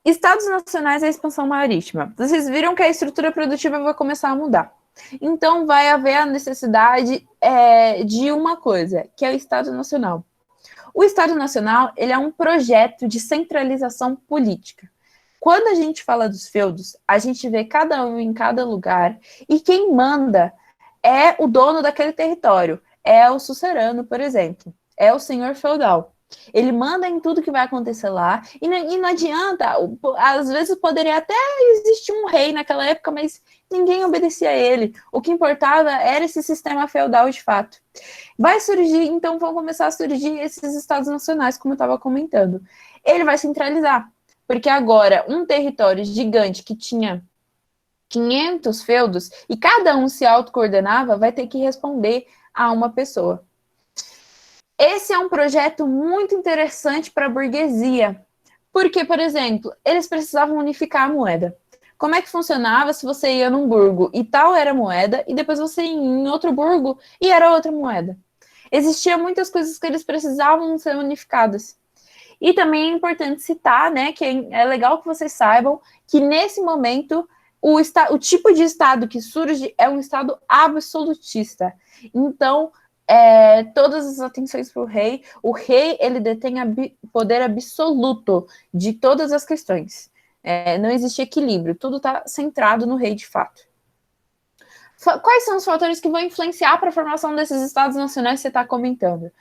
Estados nacionais e a expansão marítima. Vocês viram que a estrutura produtiva vai começar a mudar. Então, vai haver a necessidade de uma coisa, que é o Estado Nacional. O Estado Nacional, ele é um projeto de centralização política. Quando a gente fala dos feudos, a gente vê cada um em cada lugar, e quem manda é o dono daquele território. É o sucerano, por exemplo. É o senhor feudal. Ele manda em tudo que vai acontecer lá, e não adianta, às vezes poderia até existir um rei naquela época, mas ninguém obedecia a ele. O que importava era esse sistema feudal de fato. Vai surgir, então vão começar a surgir esses estados nacionais, como eu estava comentando. Ele vai centralizar, porque agora um território gigante que tinha 500 feudos, e cada um se autocoordenava, vai ter que responder a uma pessoa. Esse é um projeto muito interessante para a burguesia, porque, por exemplo, eles precisavam unificar a moeda. Como é que funcionava se você ia num burgo e tal era a moeda, e depois você ia em outro burgo e era outra moeda? Existiam muitas coisas que eles precisavam ser unificadas. E também é importante citar, né, que é legal que vocês saibam que nesse momento o tipo de Estado que surge é um Estado absolutista. Então, todas as atenções para o rei, ele detém poder absoluto de todas as questões. Não existe equilíbrio, tudo está centrado no rei de fato. Quais são os fatores que vão influenciar para a formação desses estados nacionais que você está comentando?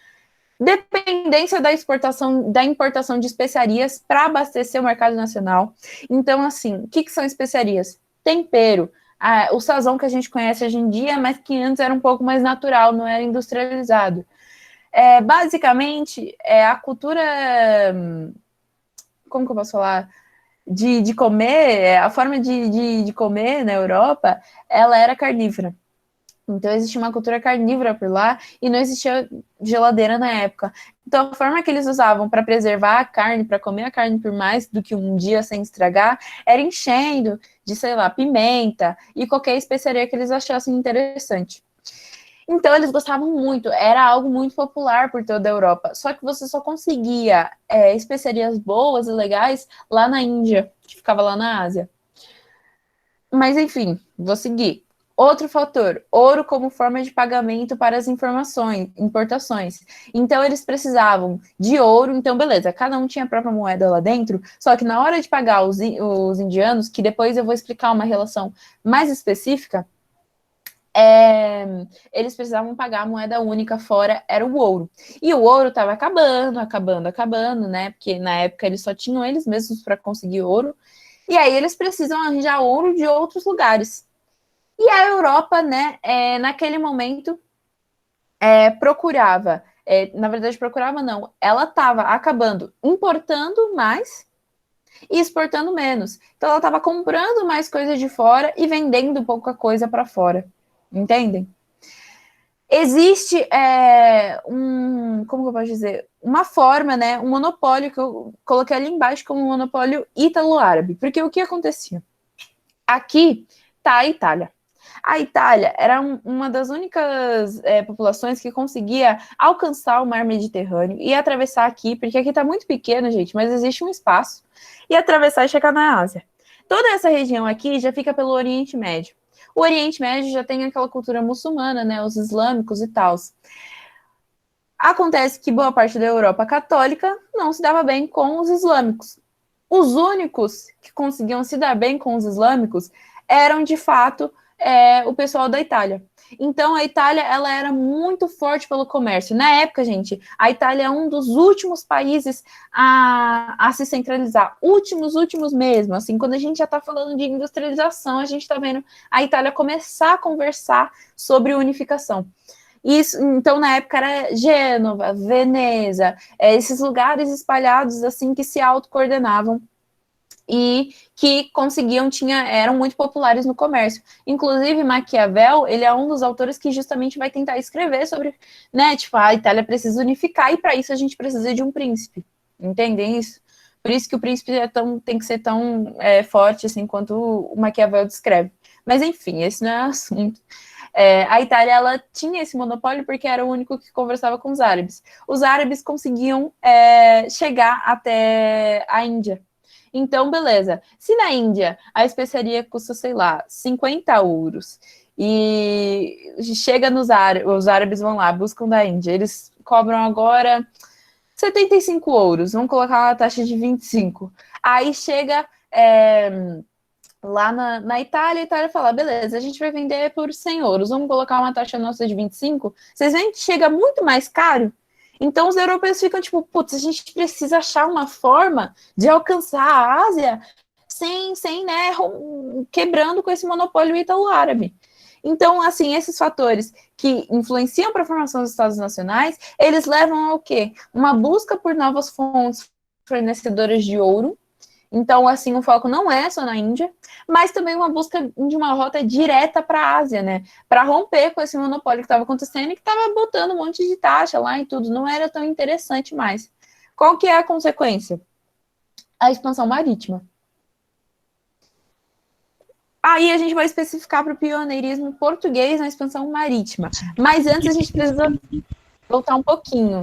Dependência da exportação, da importação de especiarias para abastecer o mercado nacional. Então, assim, o que são especiarias? Tempero, o sazon que a gente conhece hoje em dia, mas que antes era um pouco mais natural, não era industrializado. Basicamente, a cultura, como que eu posso falar? De comer, a forma de comer na Europa, ela era carnívora. Então, existia uma cultura carnívora por lá e não existia geladeira na época. Então, a forma que eles usavam para preservar a carne, para comer a carne por mais do que um dia sem estragar, era enchendo de, sei lá, pimenta e qualquer especiaria que eles achassem interessante. Então, eles gostavam muito, era algo muito popular por toda a Europa. Só que você só conseguia especiarias boas e legais lá na Índia, que ficava lá na Ásia. Mas, enfim, vou seguir. Outro fator, ouro como forma de pagamento para as importações. Então, eles precisavam de ouro. Então, beleza, cada um tinha a própria moeda lá dentro, só que na hora de pagar os indianos, que depois eu vou explicar uma relação mais específica, eles precisavam pagar a moeda única, fora era o ouro. E o ouro estava acabando, né? Porque na época eles só tinham eles mesmos para conseguir ouro. E aí eles precisam arranjar ouro de outros lugares. E a Europa, né, naquele momento, procurava, na verdade procurava não, ela estava acabando importando mais e exportando menos. Então ela estava comprando mais coisas de fora e vendendo pouca coisa para fora. Entendem? Existe como que eu posso dizer? Uma forma, né, um monopólio que eu coloquei ali embaixo como um monopólio ítalo-árabe. Porque o que acontecia? Aqui está a Itália. A Itália era uma das únicas populações que conseguia alcançar o mar Mediterrâneo e atravessar aqui, porque aqui está muito pequeno, gente, mas existe um espaço, e atravessar e chegar na Ásia. Toda essa região aqui já fica pelo Oriente Médio. O Oriente Médio já tem aquela cultura muçulmana, né, os islâmicos e tal. Acontece que boa parte da Europa católica não se dava bem com os islâmicos. Os únicos que conseguiam se dar bem com os islâmicos eram, de fato, o pessoal da Itália. Então, a Itália, ela era muito forte pelo comércio. Na época, gente, a Itália é um dos últimos países a se centralizar. Últimos mesmo. Assim, quando a gente já está falando de industrialização, a gente está vendo a Itália começar a conversar sobre unificação. Isso, então, na época, era Gênova, Veneza, esses lugares espalhados, assim, que se autocoordenavam e que eram muito populares no comércio. Inclusive, Maquiavel, ele é um dos autores que justamente vai tentar escrever sobre, né, tipo, a Itália precisa unificar e para isso a gente precisa de um príncipe. Entendem isso? Por isso que o príncipe tem que ser tão forte assim quanto o Maquiavel descreve. Mas enfim, esse não é o assunto. A Itália, ela tinha esse monopólio porque era o único que conversava com os árabes. Os árabes conseguiam chegar até a Índia. Então, beleza. Se na Índia a especiaria custa, sei lá, 50 euros e chega nos árabes, os árabes vão lá, buscam da Índia, eles cobram agora 75 euros, vamos colocar uma taxa de 25. Aí chega lá na Itália, a Itália fala, beleza, a gente vai vender por 100 euros, vamos colocar uma taxa nossa de 25. Vocês veem que chega muito mais caro? Então, os europeus ficam tipo, putz, a gente precisa achar uma forma de alcançar a Ásia sem né, quebrando com esse monopólio ítalo-árabe. Então, assim, esses fatores que influenciam para a formação dos Estados nacionais, eles levam ao quê? Uma busca por novas fontes fornecedoras de ouro. Então, assim, o foco não é só na Índia, mas também uma busca de uma rota direta para a Ásia, né? Para romper com esse monopólio que estava acontecendo e que estava botando um monte de taxa lá e tudo. Não era tão interessante mais. Qual que é a consequência? A expansão marítima. Aí a gente vai especificar para o pioneirismo português na expansão marítima. Mas antes a gente precisa voltar um pouquinho.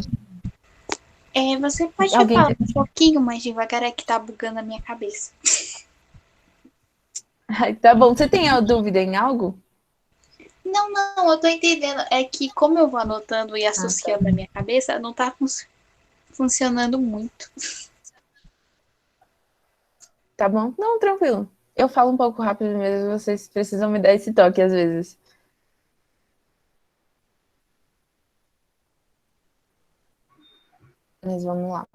Você pode falar um pouquinho mais devagar, é que tá bugando a minha cabeça. Tá bom. Você tem dúvida em algo? Não, eu tô entendendo. É que como eu vou anotando e associando a minha cabeça, não tá funcionando muito. Tá bom? Não, tranquilo. Eu falo um pouco rápido mesmo, vocês precisam me dar esse toque às vezes. Mas vamos lá.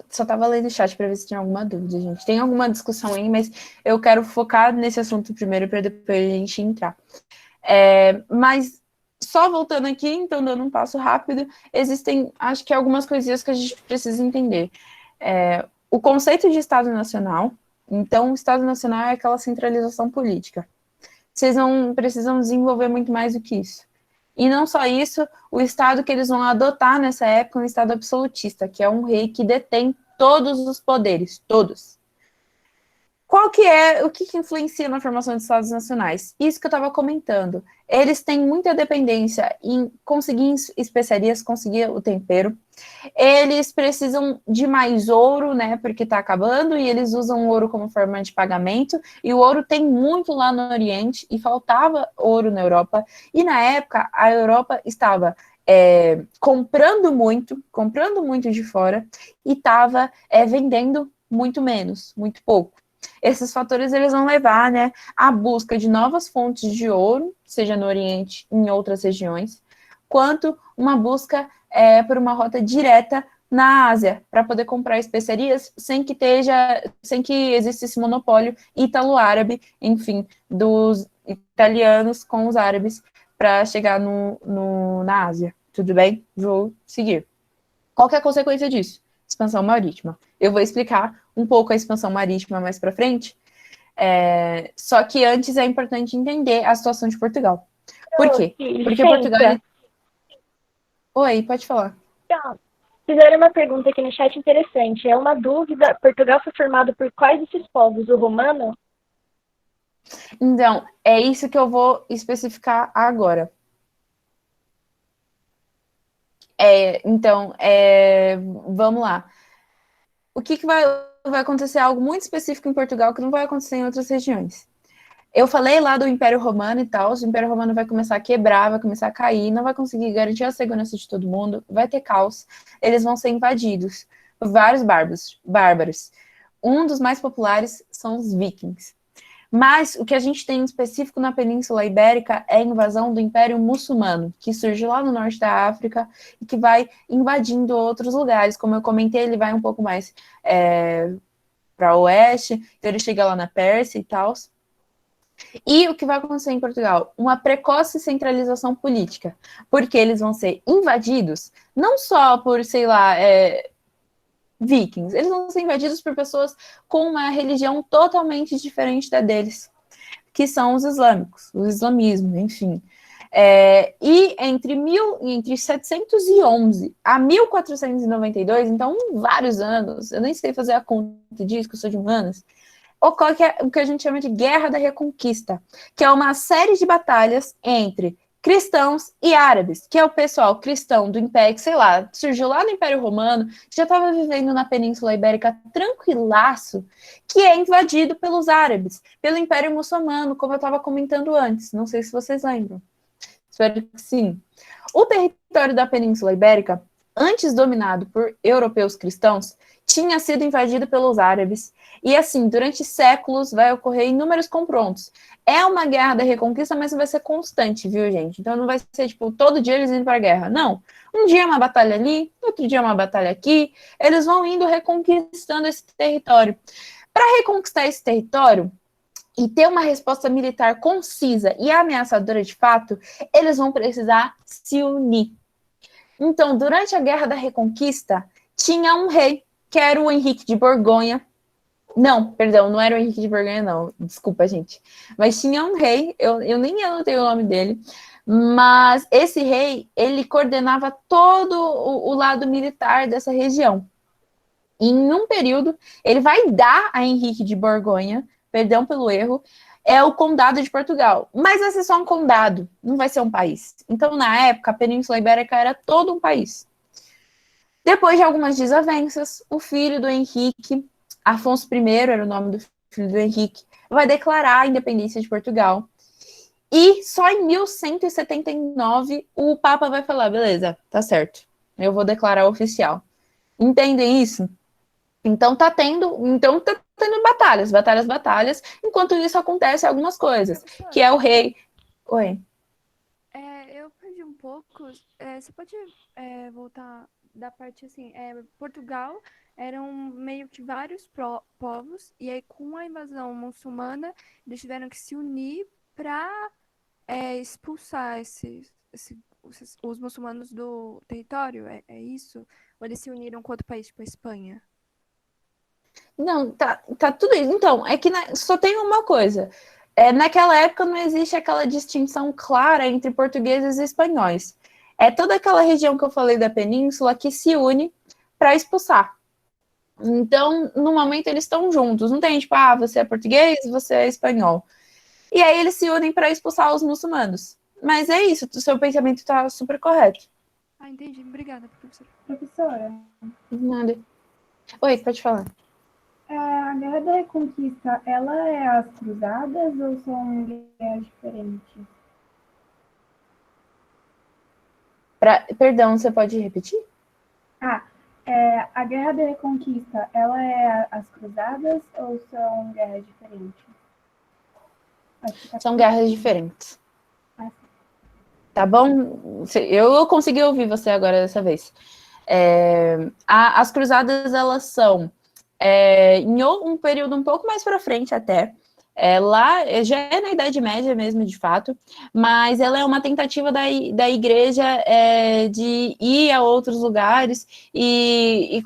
Só estava lendo o chat para ver se tinha alguma dúvida, gente. Tem alguma discussão aí, mas eu quero focar nesse assunto primeiro para depois a gente entrar. Mas só voltando aqui, então dando um passo rápido, existem, acho que algumas coisinhas que a gente precisa entender. O conceito de Estado Nacional, então o Estado Nacional é aquela centralização política. Vocês não precisam desenvolver muito mais do que isso. E não só isso, o Estado que eles vão adotar nessa época é um Estado absolutista, que é um rei que detém todos os poderes, todos. O que influencia na formação de Estados nacionais? Isso que eu estava comentando. Eles têm muita dependência em conseguir especiarias, conseguir o tempero. Eles precisam de mais ouro, né, porque está acabando, e eles usam o ouro como forma de pagamento, e o ouro tem muito lá no Oriente, e faltava ouro na Europa, e na época a Europa estava comprando muito de fora, e estava vendendo muito menos, muito pouco. Esses fatores eles vão levar, né, à busca de novas fontes de ouro, seja no Oriente, em outras regiões, quanto uma busca por uma rota direta na Ásia, para poder comprar especiarias sem que exista esse monopólio ítalo-árabe, enfim, dos italianos com os árabes, para chegar na Ásia. Tudo bem? Vou seguir. Qual que é a consequência disso? Expansão marítima. Eu vou explicar um pouco a expansão marítima mais para frente, só que antes é importante entender a situação de Portugal. Por quê? Porque Portugal... Oi, pode falar. Então, fizeram uma pergunta aqui no chat interessante. É uma dúvida, Portugal foi formado por quais desses povos? O romano? Então, é isso que eu vou especificar agora. Vamos lá. O que vai acontecer? Algo muito específico em Portugal que não vai acontecer em outras regiões. Eu falei lá do Império Romano e tal, o Império Romano vai começar a quebrar, vai começar a cair, não vai conseguir garantir a segurança de todo mundo, vai ter caos, eles vão ser invadidos por vários bárbaros. Um dos mais populares são os vikings. Mas o que a gente tem em específico na Península Ibérica é a invasão do Império Muçulmano, que surge lá no norte da África e que vai invadindo outros lugares. Como eu comentei, ele vai um pouco mais para o oeste, então ele chega lá na Pérsia e tal. E o que vai acontecer em Portugal? Uma precoce centralização política, porque eles vão ser invadidos não só por, sei lá, vikings, eles vão ser invadidos por pessoas com uma religião totalmente diferente da deles, que são os islâmicos, o islamismo, enfim. E entre 711 a 1492, então vários anos, eu nem sei fazer a conta disso, que eu sou de humanas, ocorre o que a gente chama de Guerra da Reconquista, que é uma série de batalhas entre cristãos e árabes, que é o pessoal cristão do Império, que, sei lá, surgiu lá no Império Romano, que já estava vivendo na Península Ibérica tranquilaço, que é invadido pelos árabes, pelo Império Muçulmano, como eu estava comentando antes. Não sei se vocês lembram. Espero que sim. O território da Península Ibérica, antes dominado por europeus cristãos, tinha sido invadido pelos árabes. E assim, durante séculos vai ocorrer inúmeros confrontos. É uma guerra da reconquista, mas vai ser constante, viu, gente? Então não vai ser, tipo, todo dia eles indo para a guerra. Não. Um dia é uma batalha ali, outro dia é uma batalha aqui. Eles vão indo reconquistando esse território. Para reconquistar esse território e ter uma resposta militar concisa e ameaçadora de fato, eles vão precisar se unir. Então, durante a Guerra da Reconquista, tinha um rei, que era o Henrique de Borgonha. Não, perdão, não era o Henrique de Borgonha, não. Desculpa, gente. Mas tinha um rei, eu nem anotei o nome dele, mas esse rei, ele coordenava todo o lado militar dessa região. E em um período, ele vai dar a Henrique de Borgonha, perdão pelo erro, o condado de Portugal. Mas vai ser só um condado, não vai ser um país. Então, na época, a Península Ibérica era todo um país. Depois de algumas desavenças, o filho do Henrique, Afonso I era o nome do filho do Henrique, vai declarar a independência de Portugal. E só em 1179 o Papa vai falar, beleza, tá certo, eu vou declarar oficial. Entendem isso? Então tá tendo batalhas, enquanto isso acontece algumas coisas, que é o rei... Oi. Eu perdi um pouco, você pode voltar da parte assim, Portugal eram meio que vários povos, e aí com a invasão muçulmana, eles tiveram que se unir para expulsar os muçulmanos do território, é isso? Ou eles se uniram com outro país, tipo a Espanha? Não, tá tudo isso. Então, é que só tem uma coisa. Naquela época não existe aquela distinção clara entre portugueses e espanhóis. É toda aquela região que eu falei da península que se une para expulsar. Então, no momento, eles estão juntos. Não tem tipo, você é português, você é espanhol. E aí eles se unem para expulsar os muçulmanos. Mas é isso, o seu pensamento está super correto. Ah, entendi. Obrigada, professora. Professora, Nada. Oi, pode falar. a Guerra da Reconquista, ela é as cruzadas ou são guerras diferentes? Perdão, você pode repetir? A Guerra da Reconquista, ela é as cruzadas ou são guerras diferentes? São guerras diferentes. Ah, Tá bom? Eu consegui ouvir você agora dessa vez. As cruzadas, elas são em um período um pouco mais para frente até. Lá já é na Idade Média mesmo, de fato, mas ela é uma tentativa da igreja de ir a outros lugares e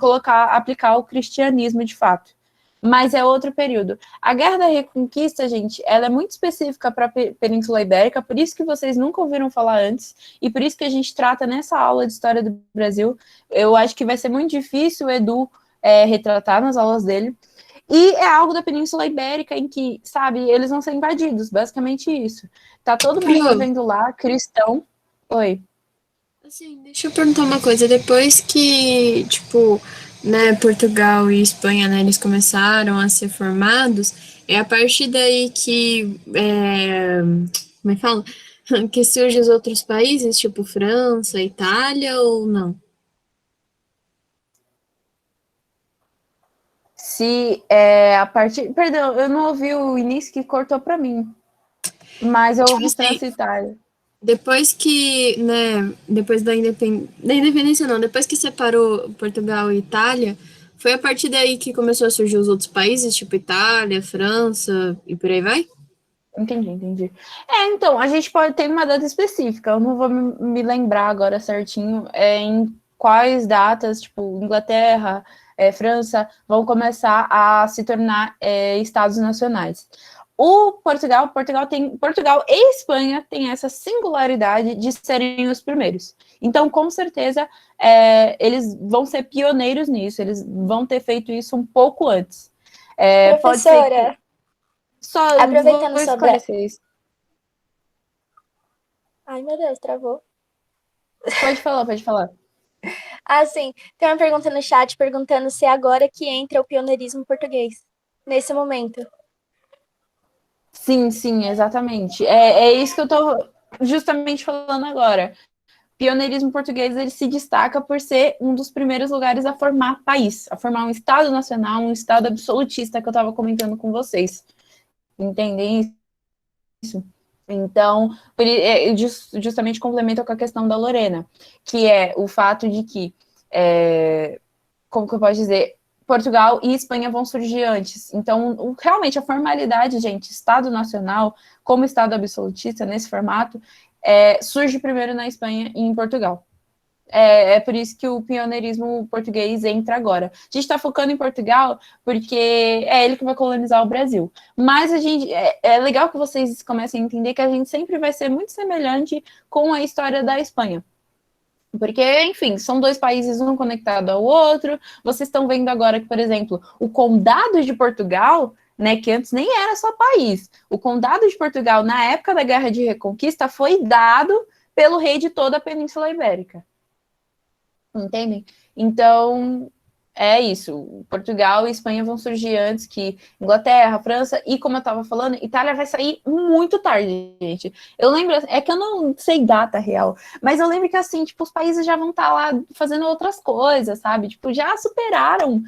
aplicar o cristianismo de fato. Mas é outro período. A Guerra da Reconquista, gente, ela é muito específica para a Península Ibérica, por isso que vocês nunca ouviram falar antes, e por isso que a gente trata nessa aula de História do Brasil. Eu acho que vai ser muito difícil o Edu retratar nas aulas dele. E é algo da Península Ibérica em que, sabe, eles vão ser invadidos, basicamente isso. Tá todo mundo vivendo lá, cristão. Oi. Assim, deixa eu perguntar uma coisa. Depois que, tipo, né, Portugal e Espanha, né, eles começaram a ser formados, é a partir daí que, como é que fala? Que surgem os outros países, tipo França, Itália, ou não? Se a partir... Perdão, eu não ouvi o início que cortou para mim. Mas eu ouvi França e Itália. Depois que, né, depois da independência não, depois que separou Portugal e Itália, foi a partir daí que começou a surgir os outros países, tipo Itália, França e por aí vai? Entendi. Então, a gente pode ter uma data específica, eu não vou me lembrar agora certinho em quais datas, tipo, Inglaterra, França, vão começar a se tornar estados nacionais. Portugal e Espanha têm essa singularidade de serem os primeiros. Então, com certeza, eles vão ser pioneiros nisso, eles vão ter feito isso um pouco antes. Professora, pode ser que... Só aproveitando vou sobre... isso. Ai, meu Deus, travou. Pode falar. Sim, tem uma pergunta no chat perguntando se é agora que entra o pioneirismo português, nesse momento. Sim, exatamente. É isso que eu tô justamente falando agora. Pioneirismo português, ele se destaca por ser um dos primeiros lugares a formar país, a formar um Estado nacional, um Estado absolutista que eu estava comentando com vocês. Entendem isso? Então, justamente complementa com a questão da Lorena, que é o fato de que, como que eu posso dizer, Portugal e Espanha vão surgir antes. Então, realmente, a formalidade, gente, Estado nacional, como Estado absolutista, nesse formato, surge primeiro na Espanha e em Portugal. É por isso que o pioneirismo português entra agora. A gente está focando em Portugal porque é ele que vai colonizar o Brasil. Mas é legal que vocês comecem a entender que a gente sempre vai ser muito semelhante com a história da Espanha. Porque, enfim, são dois países, um conectado ao outro. Vocês estão vendo agora que, por exemplo, o Condado de Portugal, né, que antes nem era só país, o Condado de Portugal, na época da Guerra de Reconquista, foi dado pelo rei de toda a Península Ibérica. Entendem? Então, é isso. Portugal e Espanha vão surgir antes que Inglaterra, França e, como eu estava falando, Itália vai sair muito tarde, gente. Eu lembro, é que eu não sei data real, mas eu lembro que, assim, tipo, os países já vão estar lá fazendo outras coisas, sabe? Tipo, já superaram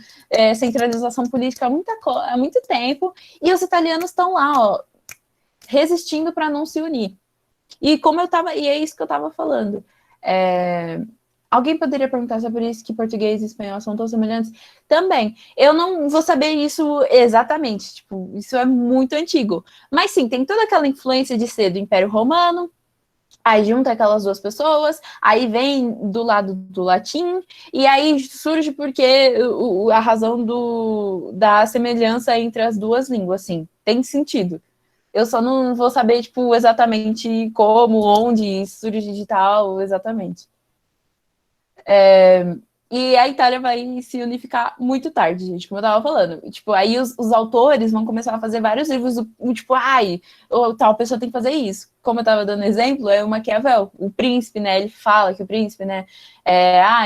centralização política há muito tempo e os italianos estão lá, ó, resistindo para não se unir. E é isso que eu estava falando. Alguém poderia perguntar se é por isso que português e espanhol são tão semelhantes? Também. Eu não vou saber isso exatamente, tipo, isso é muito antigo. Mas sim, tem toda aquela influência de ser do Império Romano, aí junta aquelas duas pessoas, aí vem do lado do latim, e aí surge porque a razão da semelhança entre as duas línguas, assim, tem sentido. Eu só não vou saber, tipo, exatamente como, onde surge de tal, exatamente. E a Itália vai se unificar muito tarde, gente, como eu tava falando. Tipo, aí os autores vão começar a fazer vários livros, tipo, tal pessoa tem que fazer isso. Como eu tava dando exemplo, é o Maquiavel, o príncipe, né? Ele fala que o príncipe, né?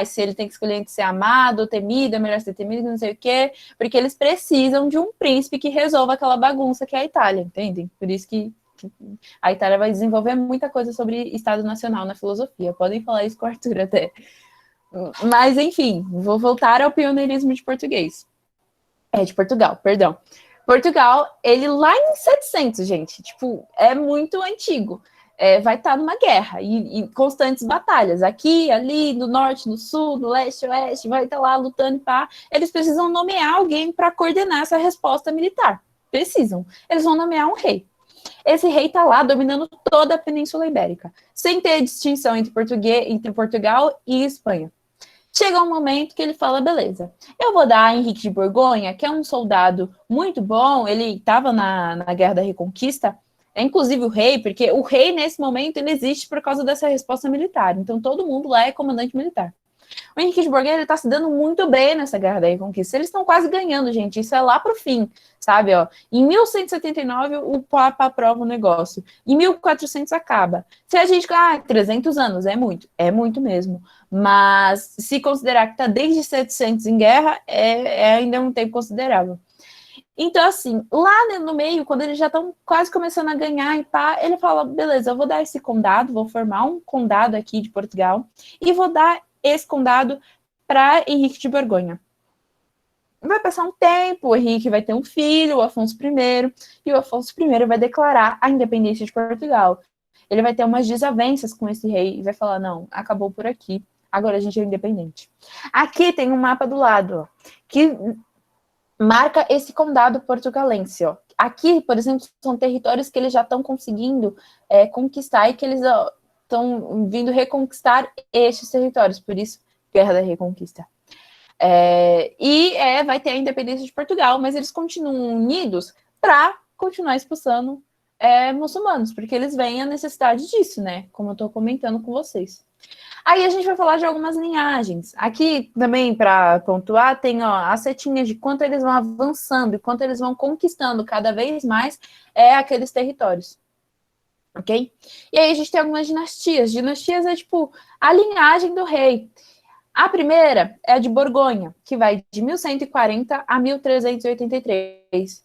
Se ele tem que escolher entre ser amado ou temido, é melhor ser temido, não sei o quê. Porque eles precisam de um príncipe que resolva aquela bagunça que é a Itália, entendem? Por isso que a Itália vai desenvolver muita coisa sobre Estado Nacional na filosofia. Podem falar isso com o Arthur até. Mas, enfim, vou voltar ao pioneirismo de português. De Portugal, perdão. Portugal, ele lá em 700, gente, tipo, é muito antigo. Vai estar numa guerra e constantes batalhas. Aqui, ali, no norte, no sul, no leste, oeste, vai estar lá lutando, pá. Eles precisam nomear alguém para coordenar essa resposta militar. Precisam. Eles vão nomear um rei. Esse rei está lá dominando toda a Península Ibérica, sem ter distinção entre Portugal e Espanha. Chega um momento que ele fala, beleza, eu vou dar a Henrique de Borgonha, que é um soldado muito bom, ele estava na Guerra da Reconquista, inclusive o rei, porque o rei, nesse momento, ele existe por causa dessa resposta militar, então todo mundo lá é comandante militar. O Henrique de Borgonha, ele tá se dando muito bem nessa Guerra da Reconquista. Eles estão quase ganhando, gente. Isso é lá pro fim, sabe? Ó. Em 1179, o Papa aprova o negócio. Em 1400 acaba. Se a gente... 300 anos, é muito mesmo. Mas se considerar que tá desde 700 em guerra, é ainda um tempo considerável. Então, assim, lá no meio, quando eles já estão quase começando a ganhar e pá, ele fala, beleza, eu vou dar esse condado, vou formar um condado aqui de Portugal e vou dar esse condado para Henrique de Borgonha. Vai passar um tempo, o Henrique vai ter um filho, o Afonso I, e o Afonso I vai declarar a independência de Portugal. Ele vai ter umas desavenças com esse rei e vai falar, não, acabou por aqui, agora a gente é independente. Aqui tem um mapa do lado, ó, que marca esse condado portugalense, ó. Aqui, por exemplo, são territórios que eles já estão conseguindo conquistar e que eles estão vindo reconquistar estes territórios, por isso, Guerra da Reconquista. Vai ter a independência de Portugal, mas eles continuam unidos para continuar expulsando muçulmanos, porque eles veem a necessidade disso, né? Como eu estou comentando com vocês. Aí a gente vai falar de algumas linhagens. Aqui também, para pontuar, tem as setinhas de quanto eles vão avançando e quanto eles vão conquistando cada vez mais aqueles territórios. Ok? E aí a gente tem algumas dinastias. Dinastias é tipo a linhagem do rei. A primeira é a de Borgonha, que vai de 1140 a 1383.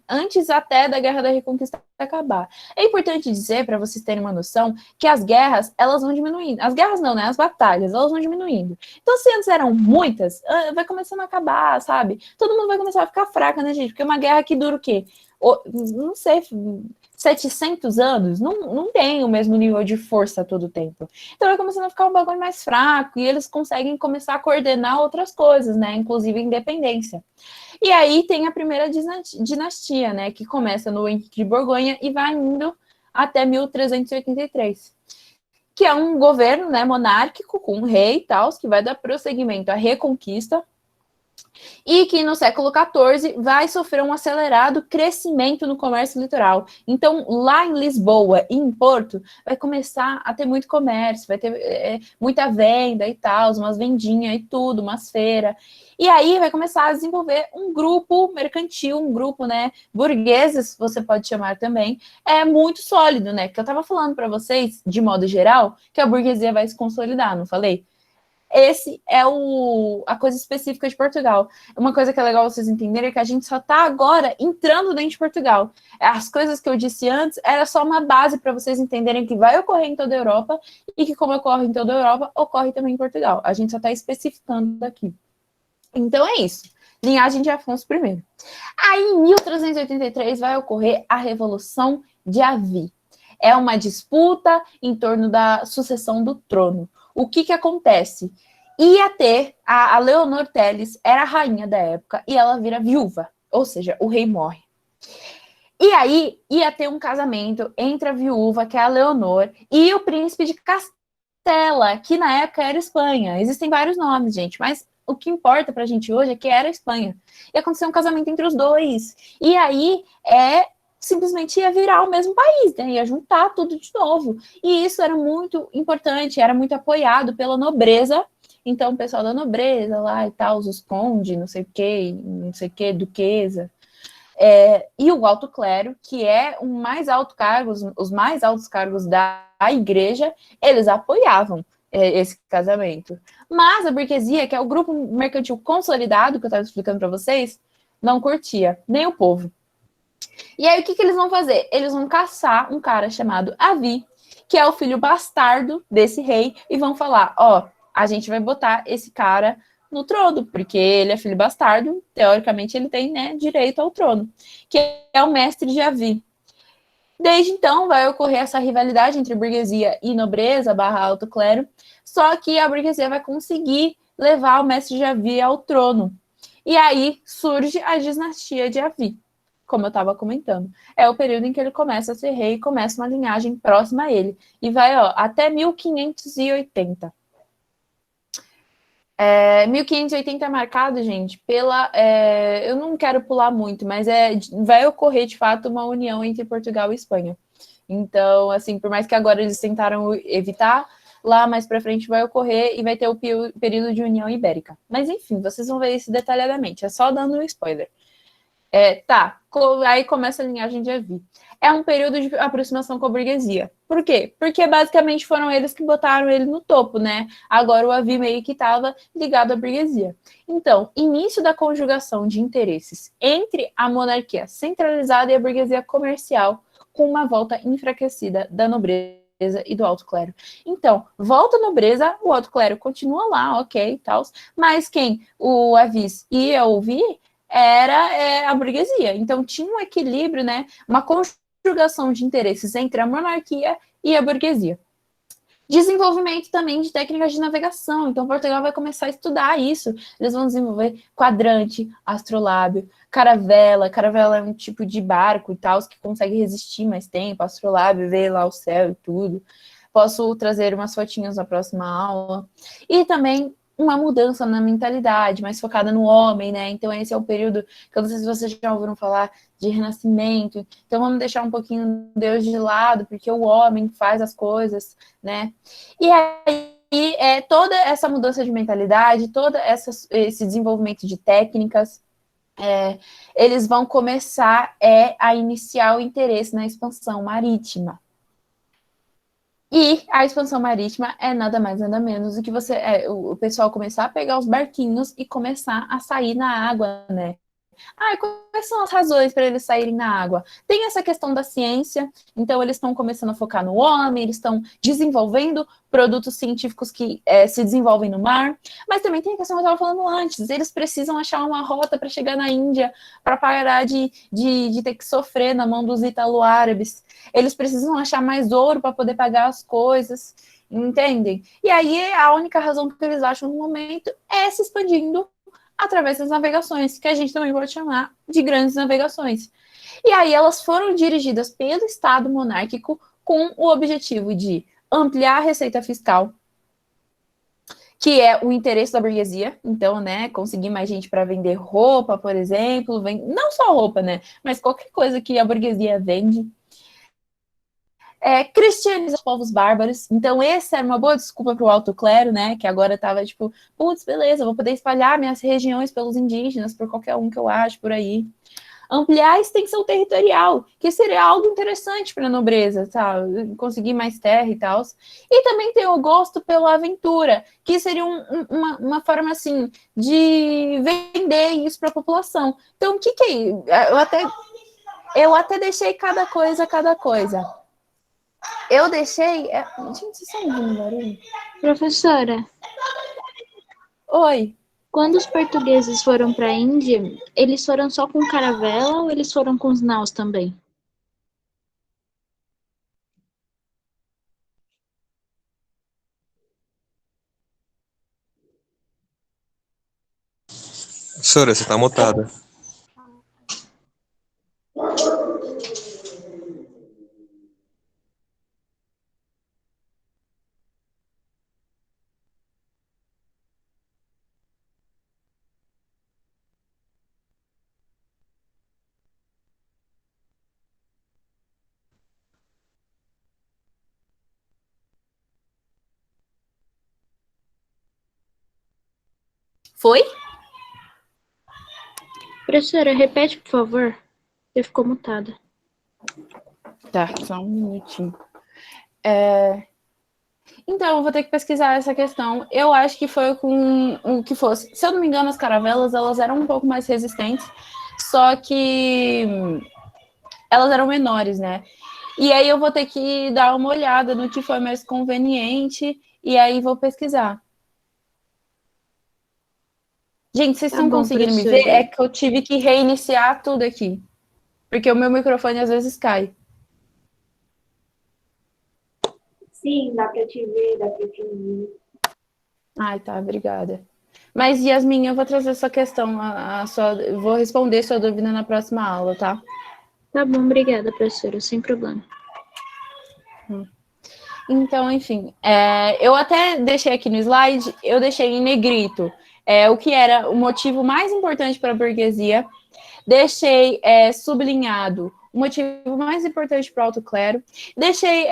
Antes até da Guerra da Reconquista acabar. É importante dizer, para vocês terem uma noção, que as guerras, elas vão diminuindo. As guerras não, né? As batalhas, elas vão diminuindo. Então, se antes eram muitas, vai começando a acabar, sabe? Todo mundo vai começar a ficar fraca, né, gente? Porque uma guerra que dura o quê? Não sei, 700 anos, não tem o mesmo nível de força todo o tempo. Então vai começando a ficar um bagulho mais fraco e eles conseguem começar a coordenar outras coisas, né? Inclusive a independência. E aí tem a primeira dinastia, né? Que começa no Henrique de Borgonha e vai indo até 1383. Que é um governo, né, monárquico com um rei e tal, que vai dar prosseguimento à Reconquista. E que no século XIV vai sofrer um acelerado crescimento no comércio litoral. Então, lá em Lisboa e em Porto, vai começar a ter muito comércio, vai ter muita venda e tal, umas vendinhas e tudo, umas feiras. E aí vai começar a desenvolver um grupo mercantil, um grupo, né, burgueses, você pode chamar também, muito sólido, né? Que eu estava falando para vocês, de modo geral, que a burguesia vai se consolidar, não falei? Esse é a coisa específica de Portugal. Uma coisa que é legal vocês entenderem é que a gente só está agora entrando dentro de Portugal. As coisas que eu disse antes era só uma base para vocês entenderem que vai ocorrer em toda a Europa e que, como ocorre em toda a Europa, ocorre também em Portugal. A gente só está especificando aqui. Então é isso. Linhagem de Afonso I. Aí, em 1383, vai ocorrer a Revolução de Avi. É uma disputa em torno da sucessão do trono. o que acontece? Ia ter, a Leonor Teles era a rainha da época, e ela vira viúva, ou seja, o rei morre. E aí ia ter um casamento entre a viúva, que é a Leonor, e o príncipe de Castela, que na época era Espanha. Existem vários nomes, gente, mas o que importa pra gente hoje é que era Espanha. E aconteceu um casamento entre os dois. E aí simplesmente ia virar o mesmo país, né? Ia juntar tudo de novo. E isso era muito importante, era muito apoiado pela nobreza. Então, o pessoal da nobreza lá e tal, os condes, não sei o que, duquesa. E o alto clero, que é os mais altos cargos da igreja, eles apoiavam esse casamento. Mas a burguesia, que é o grupo mercantil consolidado, que eu estava explicando para vocês, não curtia, nem o povo. E aí, o que eles vão fazer? Eles vão caçar um cara chamado Avi, que é o filho bastardo desse rei, e vão falar, a gente vai botar esse cara no trono, porque ele é filho bastardo, teoricamente ele tem, né, direito ao trono, que é o mestre de Avi. Desde então vai ocorrer essa rivalidade entre burguesia e nobreza / alto clero, só que a burguesia vai conseguir levar o mestre de Avi ao trono. E aí surge a dinastia de Avi, como eu estava comentando. É o período em que ele começa a ser rei, começa uma linhagem próxima a ele, e vai até 1580. 1580 é marcado, gente, eu não quero pular muito, mas vai ocorrer, de fato, uma união entre Portugal e Espanha. Então, assim, por mais que agora eles tentaram evitar, lá mais para frente vai ocorrer e vai ter o período de União Ibérica. Mas, enfim, vocês vão ver isso detalhadamente, é só dando um spoiler. Aí começa a linhagem de Avi. É um período de aproximação com a burguesia. Por quê? Porque basicamente foram eles que botaram ele no topo, né? Agora o Avi meio que estava ligado à burguesia. Então, início da conjugação de interesses entre a monarquia centralizada e a burguesia comercial, com uma volta enfraquecida da nobreza e do alto clero. Então, volta a nobreza, o alto clero continua lá, ok, tal, mas quem o Avis ia ouvir era a burguesia. Então, tinha um equilíbrio, né? Uma conjugação de interesses entre a monarquia e a burguesia. Desenvolvimento também de técnicas de navegação. Então, Portugal vai começar a estudar isso. Eles vão desenvolver quadrante, astrolábio, caravela. Caravela é um tipo de barco e tal, que consegue resistir mais tempo. Astrolábio, ver lá o céu e tudo. Posso trazer umas fotinhas na próxima aula. E também uma mudança na mentalidade, mais focada no homem, né? Então esse é o período que eu não sei se vocês já ouviram falar de renascimento. Então vamos deixar um pouquinho Deus de lado, porque o homem faz as coisas, né? E aí toda essa mudança de mentalidade, todo esse desenvolvimento de técnicas, eles vão começar a iniciar o interesse na expansão marítima. E a expansão marítima é nada mais, nada menos do que o pessoal começar a pegar os barquinhos e começar a sair na água, né? Quais são as razões para eles saírem na água? Tem essa questão da ciência, então eles estão começando a focar no homem, eles estão desenvolvendo produtos científicos que se desenvolvem no mar, mas também tem a questão que eu estava falando antes, eles precisam achar uma rota para chegar na Índia, para parar de ter que sofrer na mão dos italo-árabes, eles precisam achar mais ouro para poder pagar as coisas, entendem? E aí a única razão que eles acham no momento é se expandindo através das navegações, que a gente também pode chamar de grandes navegações. E aí elas foram dirigidas pelo Estado monárquico com o objetivo de ampliar a receita fiscal, que é o interesse da burguesia, então, né, conseguir mais gente para vender roupa, por exemplo, não só roupa, né, mas qualquer coisa que a burguesia vende. Cristianizar os povos bárbaros. Então, essa era uma boa desculpa para o alto clero, né? Que agora estava tipo, putz, beleza, vou poder espalhar minhas regiões pelos indígenas, por qualquer um que eu acho por aí. Ampliar a extensão territorial, que seria algo interessante para a nobreza, sabe? Conseguir mais terra e tal. E também tem o gosto pela aventura, que seria uma forma, assim, de vender isso para a população. Então, o que é isso? Eu até deixei cada coisa. Eu deixei... Gente, vocês estão ouvindo barulho? Professora, Oi. quando os portugueses foram para a Índia, eles foram só com caravela ou eles foram com os naus também? Professora, você tá mutada. Foi? Professora, repete, por favor. Você ficou mutada. Tá, só um minutinho. Então, eu vou ter que pesquisar essa questão. Eu acho que foi com o que fosse. Se eu não me engano, as caravelas, elas eram um pouco mais resistentes, só que elas eram menores, né? E aí eu vou ter que dar uma olhada no que foi mais conveniente e aí vou pesquisar. Gente, vocês Tá estão bom, conseguindo me professora. ver? É que eu tive que reiniciar tudo aqui. Porque o meu microfone às vezes cai. Sim, dá pra te ver, dá pra te ouvir. Ai, tá, obrigada. Mas, Yasmin, eu vou trazer sua questão, eu vou responder sua dúvida na próxima aula, tá? Tá bom, obrigada, professora, sem problema. Então, enfim, eu até deixei aqui no slide, eu deixei em negrito o que era o motivo mais importante para a burguesia, deixei sublinhado o motivo mais importante para o alto clero, deixei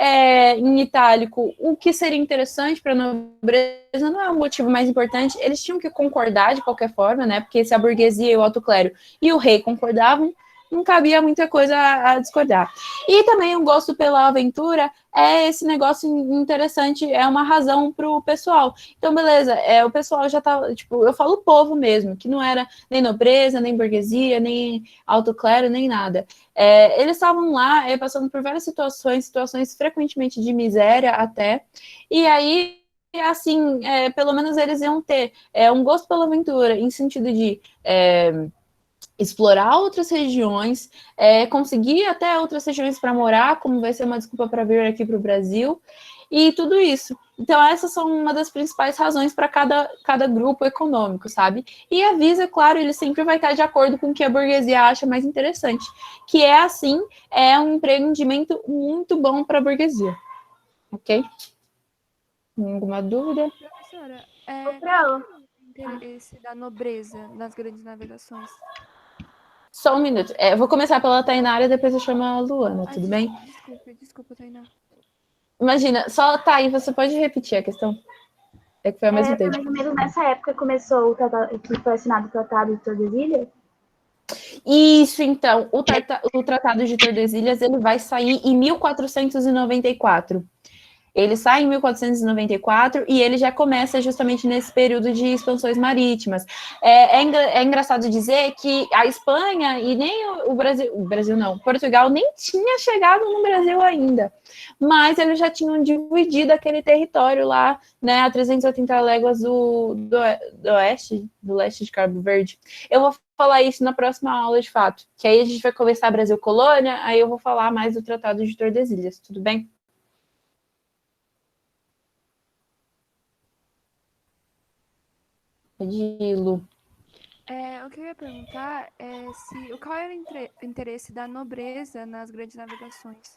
em itálico o que seria interessante para a nobreza, não é o motivo mais importante, eles tinham que concordar de qualquer forma, né? Porque se a burguesia e o alto clero e o rei concordavam, não cabia muita coisa a discordar. E também o gosto pela aventura é esse negócio interessante, é uma razão para o pessoal. Então, beleza, o pessoal já tá, tipo, eu falo povo mesmo, que não era nem nobreza, nem burguesia, nem alto clero, nem nada. Eles estavam lá passando por várias situações frequentemente de miséria até, e aí assim, pelo menos eles iam ter um gosto pela aventura, em sentido de explorar outras regiões, conseguir até outras regiões para morar, como vai ser uma desculpa para vir aqui para o Brasil, e tudo isso. Então, essas são uma das principais razões para cada grupo econômico, sabe? E a Visa, claro, ele sempre vai estar de acordo com o que a burguesia acha mais interessante, que assim, um empreendimento muito bom para a burguesia. Ok? Alguma dúvida? Professora, Pra qual que é o interesse da nobreza nas grandes navegações? Só um minuto. Eu vou começar pela Tainara, depois eu chamo a Luana, tudo bem? Desculpa, Tainá. Imagina, só tá aí, você pode repetir a questão? É que foi ao mesmo tempo. Mais ou menos nessa época começou o tratado, que foi assinado o Tratado de Tordesilhas? Isso, então, o Tratado de Tordesilhas, ele vai sair em 1494. Ele sai em 1494 e ele já começa justamente nesse período de expansões marítimas. É engraçado dizer que a Espanha e nem o Brasil não, Portugal nem tinha chegado no Brasil ainda, mas eles já tinham dividido aquele território lá, né, a 380 léguas do leste de Cabo Verde. Eu vou falar isso na próxima aula, de fato, que aí a gente vai conversar Brasil Colônia, aí eu vou falar mais do Tratado de Tordesilhas, tudo bem? Lu. O que eu ia perguntar é qual era o interesse da nobreza nas grandes navegações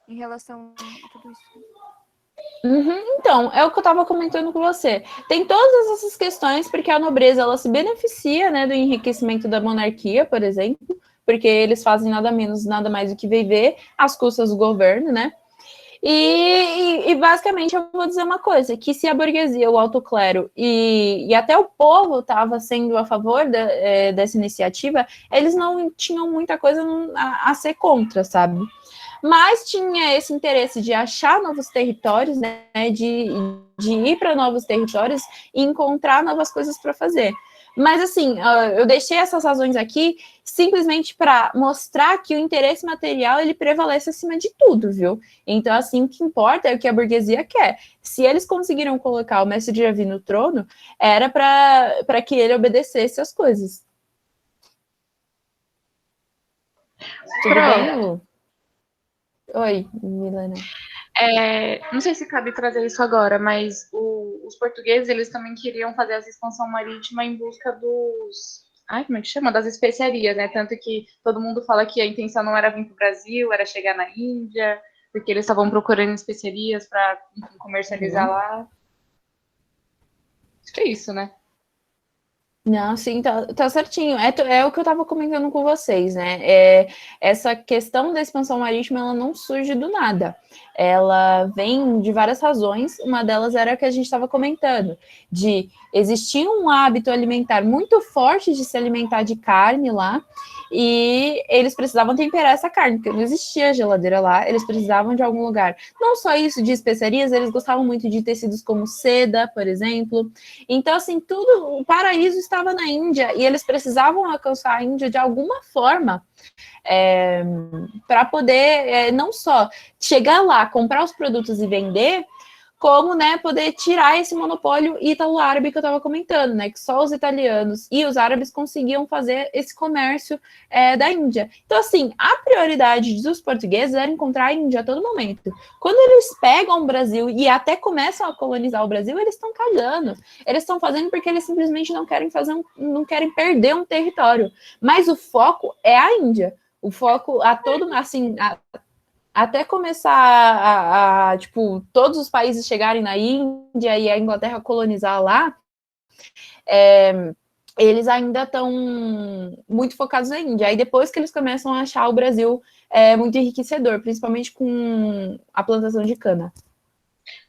em relação a tudo isso. Então, é o que eu estava comentando com você. Tem todas essas questões porque a nobreza ela se beneficia, né, do enriquecimento da monarquia, por exemplo, porque eles fazem nada menos, nada mais do que viver às custas do governo, né? E basicamente eu vou dizer uma coisa, que se a burguesia, o alto clero e até o povo estava sendo a favor dessa iniciativa, eles não tinham muita coisa a ser contra, sabe? Mas tinha esse interesse de achar novos territórios, né, de ir para novos territórios e encontrar novas coisas para fazer. Mas, assim, eu deixei essas razões aqui simplesmente para mostrar que o interesse material, ele prevalece acima de tudo, viu? Então, assim, o que importa é o que a burguesia quer. Se eles conseguiram colocar o mestre de Javi no trono, era para que ele obedecesse as coisas. Tudo bem, Lu? Oi, Milena. Não sei se cabe trazer isso agora, mas os portugueses eles também queriam fazer essa expansão marítima em busca Ai, como é que chama? Das especiarias, né? Tanto que todo mundo fala que a intenção não era vir para o Brasil, era chegar na Índia, porque eles estavam procurando especiarias para comercializar lá. Acho que é isso, né? Não, sim, tá certinho. É o que eu estava comentando com vocês, né? Essa questão da expansão marítima, ela não surge do nada. Ela vem de várias razões. Uma delas era a que a gente estava comentando, de existir um hábito alimentar muito forte de se alimentar de carne lá, e eles precisavam temperar essa carne, porque não existia geladeira lá, eles precisavam de algum lugar. Não só isso de especiarias, eles gostavam muito de tecidos como seda, por exemplo. Então, assim, tudo, o paraíso estava na Índia e eles precisavam alcançar a Índia de alguma forma para poder não só chegar lá, comprar os produtos e vender, como, né, poder tirar esse monopólio ítalo-árabe que eu estava comentando, né, que só os italianos e os árabes conseguiam fazer esse comércio da Índia. Então, assim, a prioridade dos portugueses era encontrar a Índia a todo momento. Quando eles pegam o Brasil e até começam a colonizar o Brasil, eles estão cagando. Eles estão fazendo porque eles simplesmente não querem não querem perder um território. Mas o foco é a Índia. O foco até começar tipo, todos os países chegarem na Índia e a Inglaterra colonizar lá, eles ainda estão muito focados na Índia. Aí depois que eles começam a achar o Brasil muito enriquecedor, principalmente com a plantação de cana.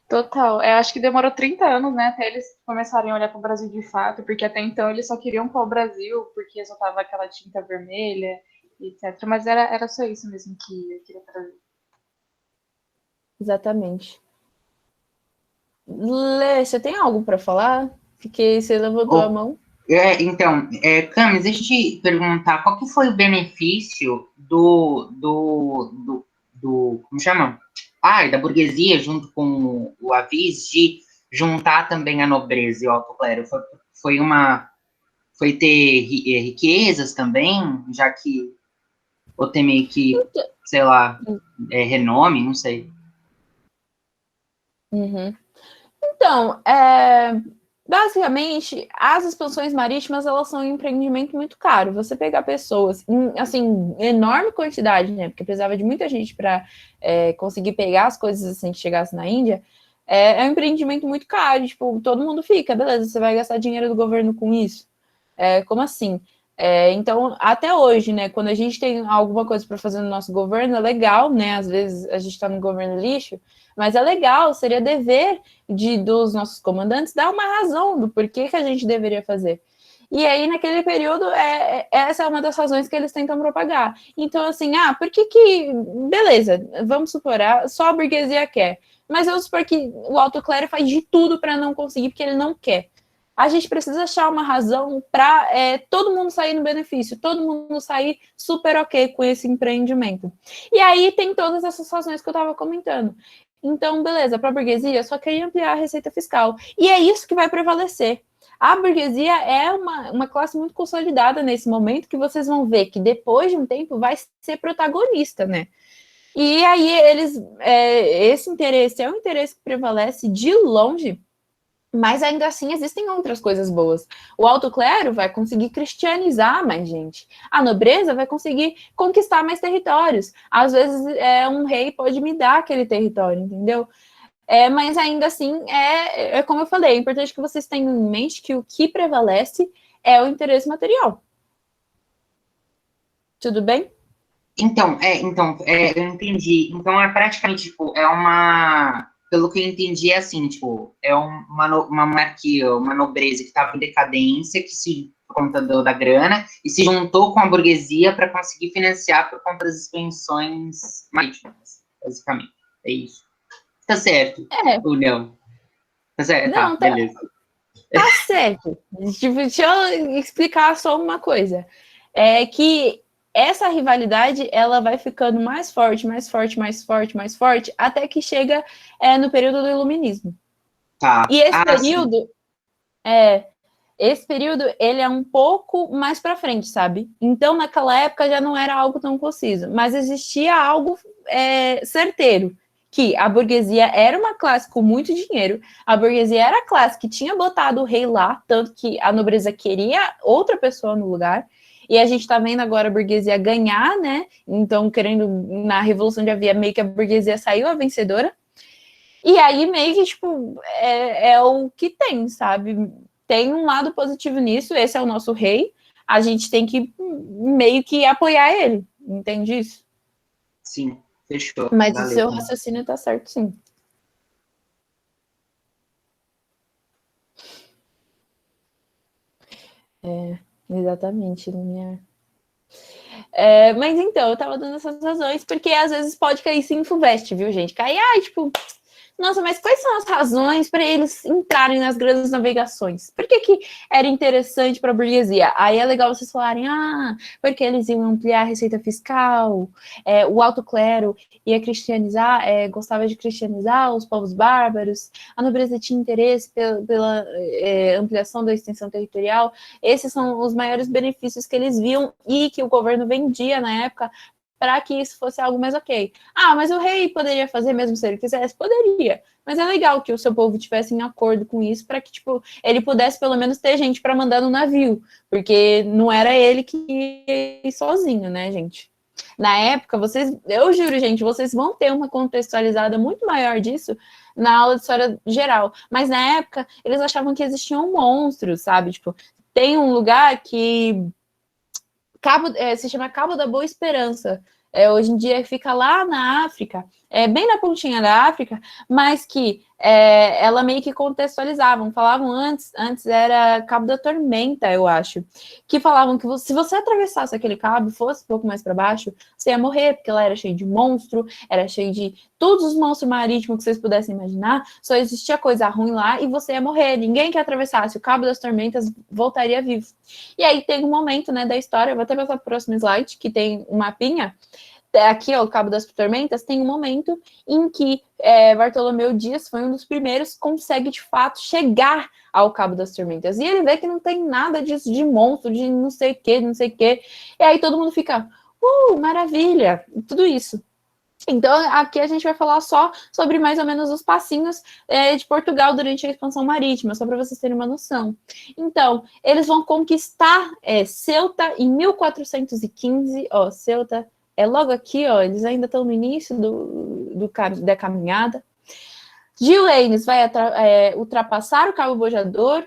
Total. Eu acho que demorou 30 anos, né, até eles começarem a olhar para o Brasil de fato, porque até então eles só queriam pôr o Brasil, porque só tava aquela tinta vermelha, etc. Mas era só isso mesmo que eu queria trazer. Exatamente. Lê, você tem algo para falar? Porque você levantou a mão. Então, Camis, deixa eu te perguntar, qual que foi o benefício do como chama? Da burguesia, junto com o Avis, de juntar também a nobreza e o alto clero? Foi ter riquezas também, já que, ou ter meio que, sei lá, renome, não sei. Uhum. Então, basicamente, as expansões marítimas, elas são um empreendimento muito caro. Você pegar pessoas, assim, enorme quantidade, né? Porque precisava de muita gente para conseguir pegar as coisas assim que chegasse na Índia. É um empreendimento muito caro. Tipo, todo mundo fica, beleza, você vai gastar dinheiro do governo com isso? Como assim? Então, até hoje, né, quando a gente tem alguma coisa para fazer no nosso governo, é legal, né? Às vezes a gente está no governo lixo, mas é legal, seria dever dos nossos comandantes dar uma razão do porquê que a gente deveria fazer. E aí, naquele período, essa é uma das razões que eles tentam propagar. Então, assim, por que beleza, vamos supor, só a burguesia quer. Mas vamos supor que o alto clero faz de tudo para não conseguir, porque ele não quer. A gente precisa achar uma razão para todo mundo sair no benefício, todo mundo sair super ok com esse empreendimento. E aí tem todas essas razões que eu estava comentando. Então, beleza, para a burguesia, só queria ampliar a receita fiscal. E é isso que vai prevalecer. A burguesia é uma classe muito consolidada nesse momento, que vocês vão ver que depois de um tempo vai ser protagonista, né? E aí esse interesse é um interesse que prevalece de longe. Mas ainda assim existem outras coisas boas. O alto clero vai conseguir cristianizar mais gente. A nobreza vai conseguir conquistar mais territórios. Às vezes um rei pode me dar aquele território, entendeu? Mas ainda assim, como eu falei, é importante que vocês tenham em mente que o que prevalece é o interesse material. Tudo bem? Então, eu entendi. Então, praticamente, tipo, pelo que eu entendi, é assim, tipo, é uma monarquia, uma nobreza que estava em decadência, por conta da grana, e se juntou com a burguesia para conseguir financiar por conta das expansões marítimas, basicamente. É isso. Tá certo. Ou não? Tá certo? Não, beleza. Tá certo. Tipo, deixa eu explicar só uma coisa. É que essa rivalidade, ela vai ficando mais forte, mais forte, mais forte, mais forte, até que chega no período do Iluminismo. Tá. E esse período, ele é um pouco mais para frente, sabe? Então, naquela época, já não era algo tão conciso, mas existia algo certeiro, que a burguesia era uma classe com muito dinheiro, a burguesia era a classe que tinha botado o rei lá, tanto que a nobreza queria outra pessoa no lugar, e a gente está vendo agora a burguesia ganhar, né? Então, na Revolução de Havia, meio que a burguesia saiu a vencedora, e aí meio que, tipo, é o que tem, sabe? Tem um lado positivo nisso, esse é o nosso rei, a gente tem que meio que apoiar ele, entende isso? Sim, fechou. Mas Valeu. o seu raciocínio tá certo, sim. Exatamente, Lumiar. Mas então, eu tava dando essas razões, porque às vezes pode cair sim em FUVEST, viu, gente? Cair, tipo, nossa, mas quais são as razões para eles entrarem nas grandes navegações? Por que era interessante para a burguesia? Aí é legal vocês falarem, porque eles iam ampliar a receita fiscal, o alto clero ia cristianizar, gostava de cristianizar os povos bárbaros, a nobreza tinha interesse pela ampliação da extensão territorial. Esses são os maiores benefícios que eles viam e que o governo vendia na época, para que isso fosse algo mais ok. Mas o rei poderia fazer mesmo se ele quisesse? Poderia. Mas é legal que o seu povo tivesse em acordo com isso, para que, tipo, ele pudesse pelo menos ter gente para mandar no navio, porque não era ele que ia ir sozinho, né, gente? Na época, eu juro, gente, vocês vão ter uma contextualizada muito maior disso na aula de história geral. Mas na época, eles achavam que existiam monstros, sabe? Tipo, tem um lugar que se chama Cabo da Boa Esperança. Hoje em dia fica lá na África, bem na pontinha da África, mas que ela meio que contextualizavam, falavam antes era Cabo da Tormenta, eu acho, que falavam que se você atravessasse aquele cabo, fosse um pouco mais para baixo, você ia morrer, porque lá era cheio de monstro, era cheio de todos os monstros marítimos que vocês pudessem imaginar, só existia coisa ruim lá e você ia morrer, ninguém que atravessasse o Cabo das Tormentas voltaria vivo. E aí tem um momento, né, da história, eu vou até passar para o próximo slide, que tem um mapinha, aqui, ó, o Cabo das Tormentas, tem um momento em que Bartolomeu Dias foi um dos primeiros que consegue, de fato, chegar ao Cabo das Tormentas. E ele vê que não tem nada disso, de monstro, de não sei o que, não sei o que. E aí todo mundo fica, maravilha, tudo isso. Então, aqui a gente vai falar só sobre mais ou menos os passinhos de Portugal durante a expansão marítima, só para vocês terem uma noção. Então, eles vão conquistar Ceuta em 1415, ó, Ceuta logo aqui, ó, eles ainda estão no início da caminhada. Gil Eines vai ultrapassar o Cabo Bojador,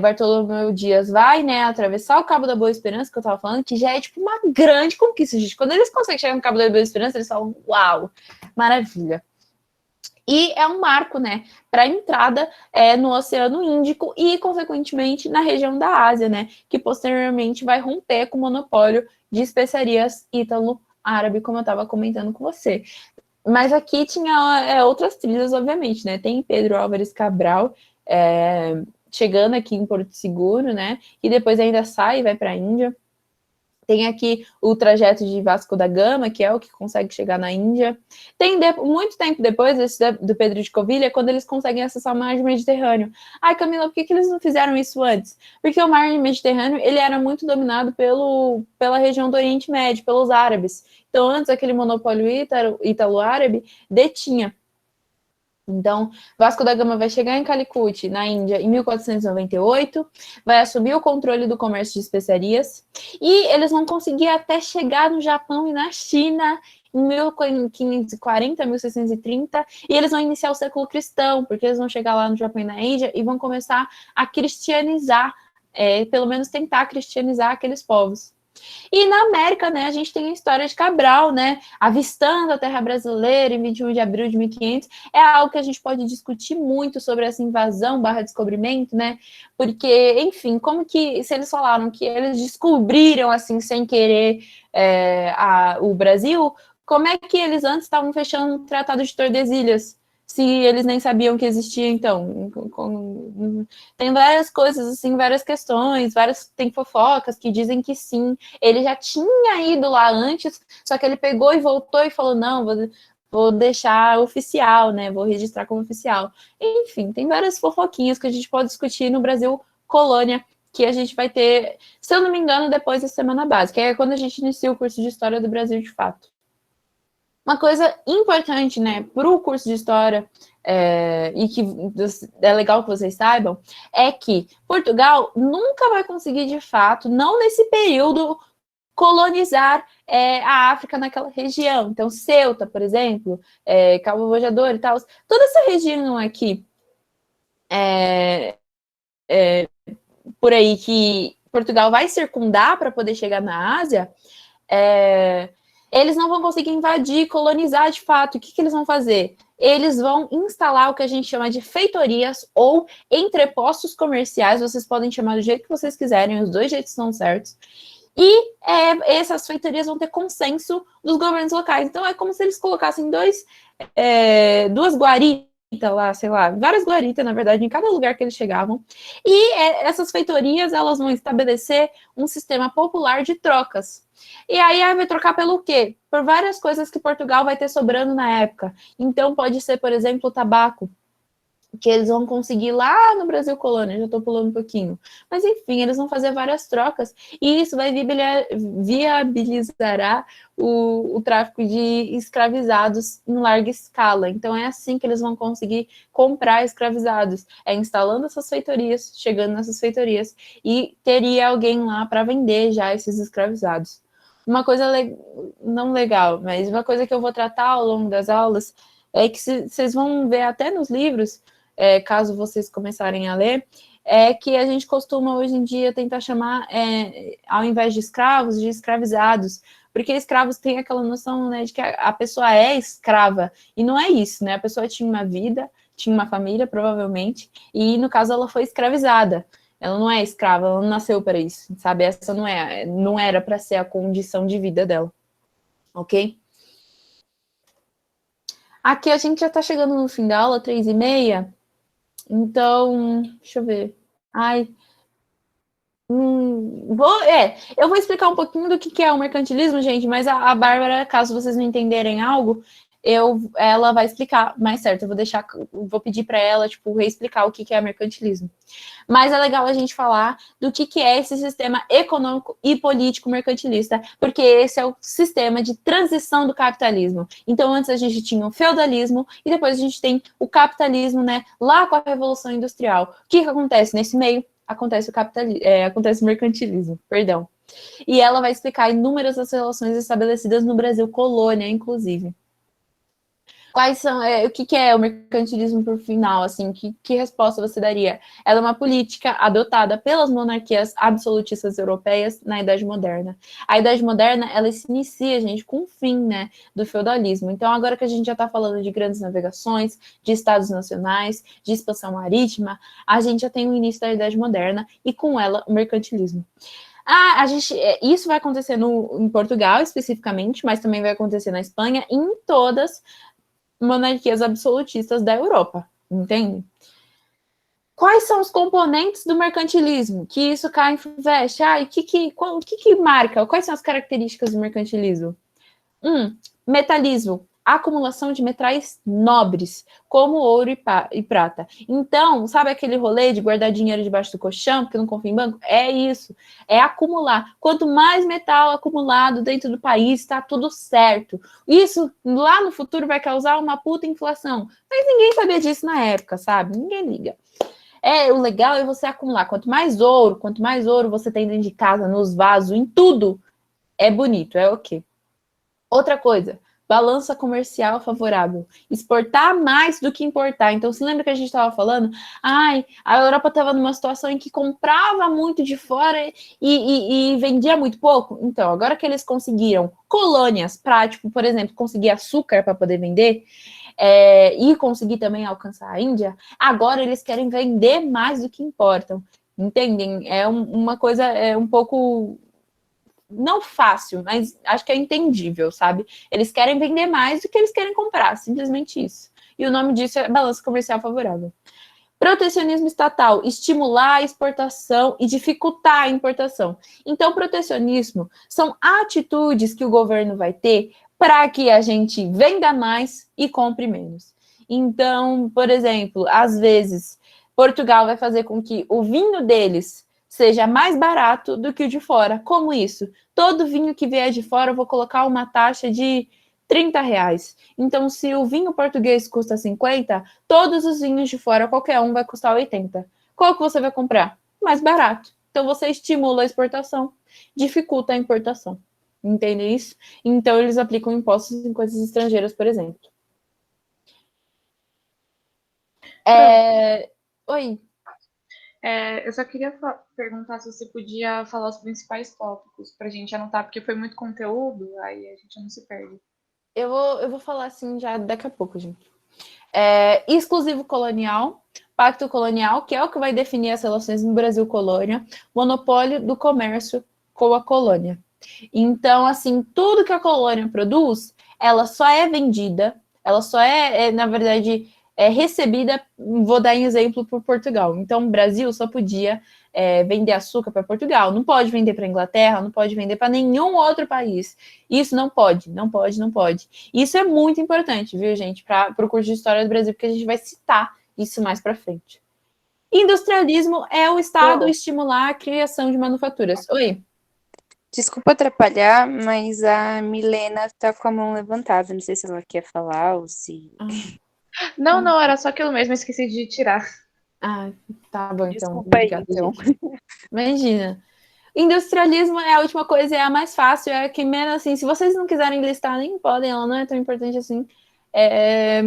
Bartolomeu Dias vai, né, atravessar o Cabo da Boa Esperança, que eu tava falando, que já é, tipo, uma grande conquista, gente. Quando eles conseguem chegar no Cabo da Boa Esperança, eles falam, uau, maravilha. E é um marco, né, para a entrada no Oceano Índico e, consequentemente, na região da Ásia, né, que posteriormente vai romper com o monopólio de especiarias ítalo-árabe, como eu estava comentando com você. Mas aqui tinha outras trilhas, obviamente, né, tem Pedro Álvares Cabral chegando aqui em Porto Seguro, né, e depois ainda sai e vai para a Índia. Tem aqui o trajeto de Vasco da Gama, que é o que consegue chegar na Índia. Tem muito tempo depois, esse do Pedro de Covilha, quando eles conseguem acessar o mar Mediterrâneo. Ai, Camila, por que eles não fizeram isso antes? Porque o mar Mediterrâneo, ele era muito dominado pela região do Oriente Médio, pelos árabes. Então, antes, aquele monopólio ítalo-árabe detinha. Então, Vasco da Gama vai chegar em Calicut, na Índia, em 1498, vai assumir o controle do comércio de especiarias, e eles vão conseguir até chegar no Japão e na China em 1540, 1630, e eles vão iniciar o século cristão, porque eles vão chegar lá no Japão e na Índia e vão começar a cristianizar, pelo menos tentar cristianizar aqueles povos. E na América, né, a gente tem a história de Cabral, né, avistando a terra brasileira em 21 de abril de 1500, é algo que a gente pode discutir muito sobre essa invasão / descobrimento, né, porque, enfim, como que, se eles falaram que eles descobriram, assim, sem querer o Brasil, como é que eles antes estavam fechando o Tratado de Tordesilhas? Se eles nem sabiam que existia, então. Tem várias coisas, assim, várias questões, tem fofocas que dizem que sim, ele já tinha ido lá antes, só que ele pegou e voltou e falou, não, vou deixar oficial, né, vou registrar como oficial. Enfim, tem várias fofoquinhas que a gente pode discutir no Brasil Colônia, que a gente vai ter, se eu não me engano, depois da Semana Básica, que é quando a gente inicia o curso de História do Brasil de fato. Uma coisa importante, né, para o curso de História, e que é legal que vocês saibam, é que Portugal nunca vai conseguir, de fato, não nesse período, colonizar a África naquela região. Então, Ceuta, por exemplo, Cabo Bojador e tal, toda essa região aqui, por aí, que Portugal vai circundar para poder chegar na Ásia, eles não vão conseguir invadir, colonizar de fato. O que eles vão fazer? Eles vão instalar o que a gente chama de feitorias ou entrepostos comerciais, vocês podem chamar do jeito que vocês quiserem, os dois jeitos estão certos. E essas feitorias vão ter consenso dos governos locais. Então, é como se eles colocassem duas guaritas lá, sei lá, várias guaritas, na verdade, em cada lugar que eles chegavam. E essas feitorias, elas vão estabelecer um sistema popular de trocas. E aí vai trocar pelo quê? Por várias coisas que Portugal vai ter sobrando na época. Então, pode ser, por exemplo, o tabaco, que eles vão conseguir lá no Brasil Colônia, já estou pulando um pouquinho. Mas, enfim, eles vão fazer várias trocas e isso vai viabilizará o tráfico de escravizados em larga escala. Então, é assim que eles vão conseguir comprar escravizados. É instalando essas feitorias, chegando nessas feitorias, e teria alguém lá para vender já esses escravizados. Uma coisa não legal, mas uma coisa que eu vou tratar ao longo das aulas é que vocês vão ver até nos livros, caso vocês começarem a ler, é que a gente costuma hoje em dia tentar chamar, ao invés de escravos, de escravizados, porque escravos têm aquela noção, né, de que a pessoa é escrava, e não é isso, né, a pessoa tinha uma vida, tinha uma família, provavelmente, e no caso ela foi escravizada, ela não é escrava, ela não nasceu para isso, sabe, essa não era para ser a condição de vida dela, ok? Aqui a gente já está chegando no fim da aula, 3h30, então, deixa eu ver. Eu vou explicar um pouquinho do que é o mercantilismo, gente, mas a Bárbara, caso vocês não entenderem algo, ela vai explicar mais certo. Eu vou pedir para ela, reexplicar o que é mercantilismo. Mas é legal a gente falar do que é esse sistema econômico e político mercantilista, porque esse é o sistema de transição do capitalismo. Então, antes a gente tinha o feudalismo e depois a gente tem o capitalismo, né, lá com a Revolução Industrial. O que acontece nesse meio? Acontece o mercantilismo, perdão. E ela vai explicar inúmeras das relações estabelecidas no Brasil colônia, inclusive. Quais são, o que é o mercantilismo por final, assim, que resposta você daria? Ela é uma política adotada pelas monarquias absolutistas europeias na Idade Moderna. A Idade Moderna, ela se inicia, gente, com o fim, né, do feudalismo. Então, agora que a gente já está falando de grandes navegações, de estados nacionais, de expansão marítima, a gente já tem o início da Idade Moderna e, com ela, o mercantilismo. Isso vai acontecer em Portugal, especificamente, mas também vai acontecer na Espanha e em todas monarquias absolutistas da Europa, entende? Quais são os componentes do mercantilismo? Que isso cai em veste? O que marca? Quais são as características do mercantilismo? Metalismo. Acumulação de metais nobres, como ouro e prata. Então, sabe aquele rolê de guardar dinheiro debaixo do colchão, porque não confia em banco? É isso, é acumular. Quanto mais metal acumulado dentro do país, tá tudo certo. Isso, lá no futuro, vai causar uma puta inflação. Mas ninguém sabia disso na época, sabe? Ninguém liga. O legal é você acumular. Quanto mais ouro você tem dentro de casa, nos vasos, em tudo, é bonito, é ok. Outra coisa, balança comercial favorável. Exportar mais do que importar. Então, se lembra que a gente estava falando? A Europa estava numa situação em que comprava muito de fora e vendia muito pouco. Então, agora que eles conseguiram colônias para, por exemplo, conseguir açúcar para poder vender, e conseguir também alcançar a Índia, agora eles querem vender mais do que importam. Entendem? É uma coisa um pouco... não fácil, mas acho que é entendível, sabe? Eles querem vender mais do que eles querem comprar, simplesmente isso. E o nome disso é balança comercial favorável. Protecionismo estatal, estimular a exportação e dificultar a importação. Então, protecionismo são atitudes que o governo vai ter para que a gente venda mais e compre menos. Então, por exemplo, às vezes, Portugal vai fazer com que o vinho deles seja mais barato do que o de fora. Como isso? Todo vinho que vier de fora, eu vou colocar uma taxa de R$ 30. Então, se o vinho português custa 50, todos os vinhos de fora, qualquer um, vai custar 80. Qual que você vai comprar? Mais barato. Então, você estimula a exportação, dificulta a importação. Entende isso? Então, eles aplicam impostos em coisas estrangeiras, por exemplo. Oi. Eu só queria perguntar se você podia falar os principais tópicos pra gente anotar, porque foi muito conteúdo, aí a gente não se perde. Eu vou falar assim já daqui a pouco, gente. Exclusivo colonial, pacto colonial, que é o que vai definir as relações no Brasil colônia, monopólio do comércio com a colônia. Então, assim, tudo que a colônia produz, ela só é vendida, ela só na verdade, recebida, vou dar um exemplo por Portugal. Então, o Brasil só podia vender açúcar para Portugal, não pode vender para a Inglaterra, não pode vender para nenhum outro país. Isso não pode. Isso é muito importante, viu, gente, para o curso de História do Brasil, porque a gente vai citar isso mais para frente. Industrialismo é o Estado estimular a criação de manufaturas. Oi? Desculpa atrapalhar, mas a Milena tá com a mão levantada. Não sei se ela quer falar ou se... Não, era só aquilo mesmo, esqueci de tirar. Tá bom, então. Desculpa aí, então. Imagina. Industrialismo é a última coisa, é a mais fácil, é a que menos, assim, se vocês não quiserem listar, nem podem, ela não é tão importante assim. É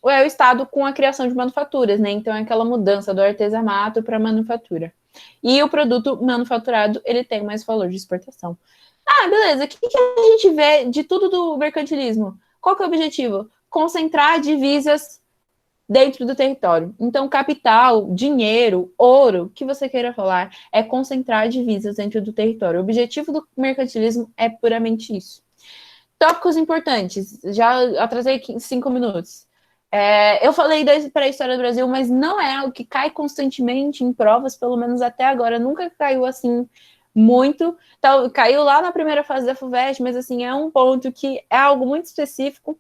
o Estado com a criação de manufaturas, né? Então é aquela mudança do artesanato para manufatura. E o produto manufaturado, ele tem mais valor de exportação. Beleza, o que a gente vê de tudo do mercantilismo? Qual que é o objetivo? Concentrar divisas dentro do território. Então, capital, dinheiro, ouro, o que você queira falar, é concentrar divisas dentro do território. O objetivo do mercantilismo é puramente isso. Tópicos importantes, já atrasei 5 minutos. Eu falei da pré-história do Brasil, mas não é algo que cai constantemente em provas, pelo menos até agora, nunca caiu assim muito. Então, caiu lá na primeira fase da FUVEST, mas assim, é um ponto que é algo muito específico.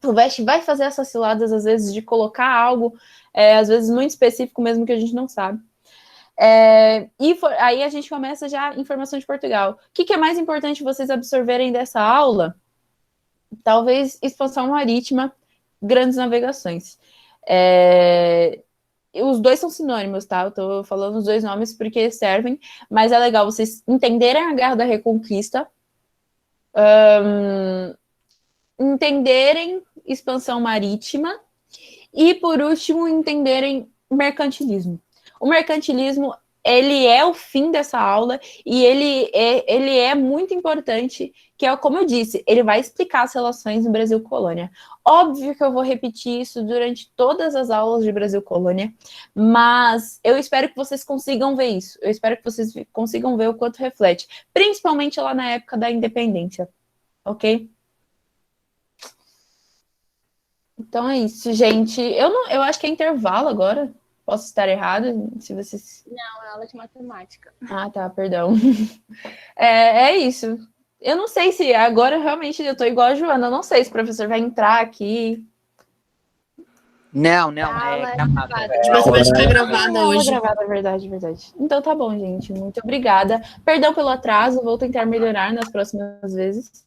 O FUVEST vai fazer essas ciladas, às vezes, de colocar algo, às vezes, muito específico mesmo que a gente não sabe. Aí a gente começa já a informação de Portugal. O que é mais importante vocês absorverem dessa aula? Talvez expansão marítima, grandes navegações. Os dois são sinônimos, tá? Eu tô falando os dois nomes porque servem, mas é legal vocês entenderem a Guerra da Reconquista, entenderem expansão marítima e, por último, entenderem mercantilismo. O mercantilismo, ele é o fim dessa aula e ele é muito importante, que é, como eu disse, ele vai explicar as relações no Brasil Colônia. Óbvio que eu vou repetir isso durante todas as aulas de Brasil Colônia, mas eu espero que vocês consigam ver isso. Eu espero que vocês consigam ver o quanto reflete, principalmente lá na época da independência, ok? Então é isso, gente. Eu acho que é intervalo agora. Posso estar errado? Se vocês... Não, é aula de matemática. Tá, perdão. É isso. Eu não sei se agora realmente eu tô igual a Joana. Eu não sei se o professor vai entrar aqui. Não, é gravado. A matemática é gravada hoje. Gravada, verdade. Então tá bom, gente. Muito obrigada. Perdão pelo atraso, vou tentar melhorar nas próximas vezes.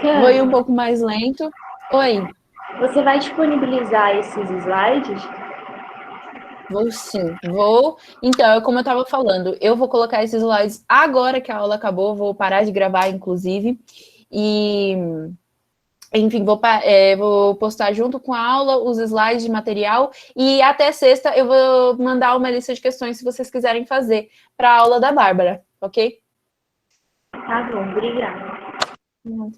Vou ir um pouco mais lento. Oi. Você vai disponibilizar esses slides? Vou sim, vou. Então, como eu estava falando, eu vou colocar esses slides agora que a aula acabou, vou parar de gravar, inclusive, e, enfim, vou postar junto com a aula os slides de material, e até sexta eu vou mandar uma lista de questões se vocês quiserem fazer para a aula da Bárbara, ok? Tá bom, obrigada. Não,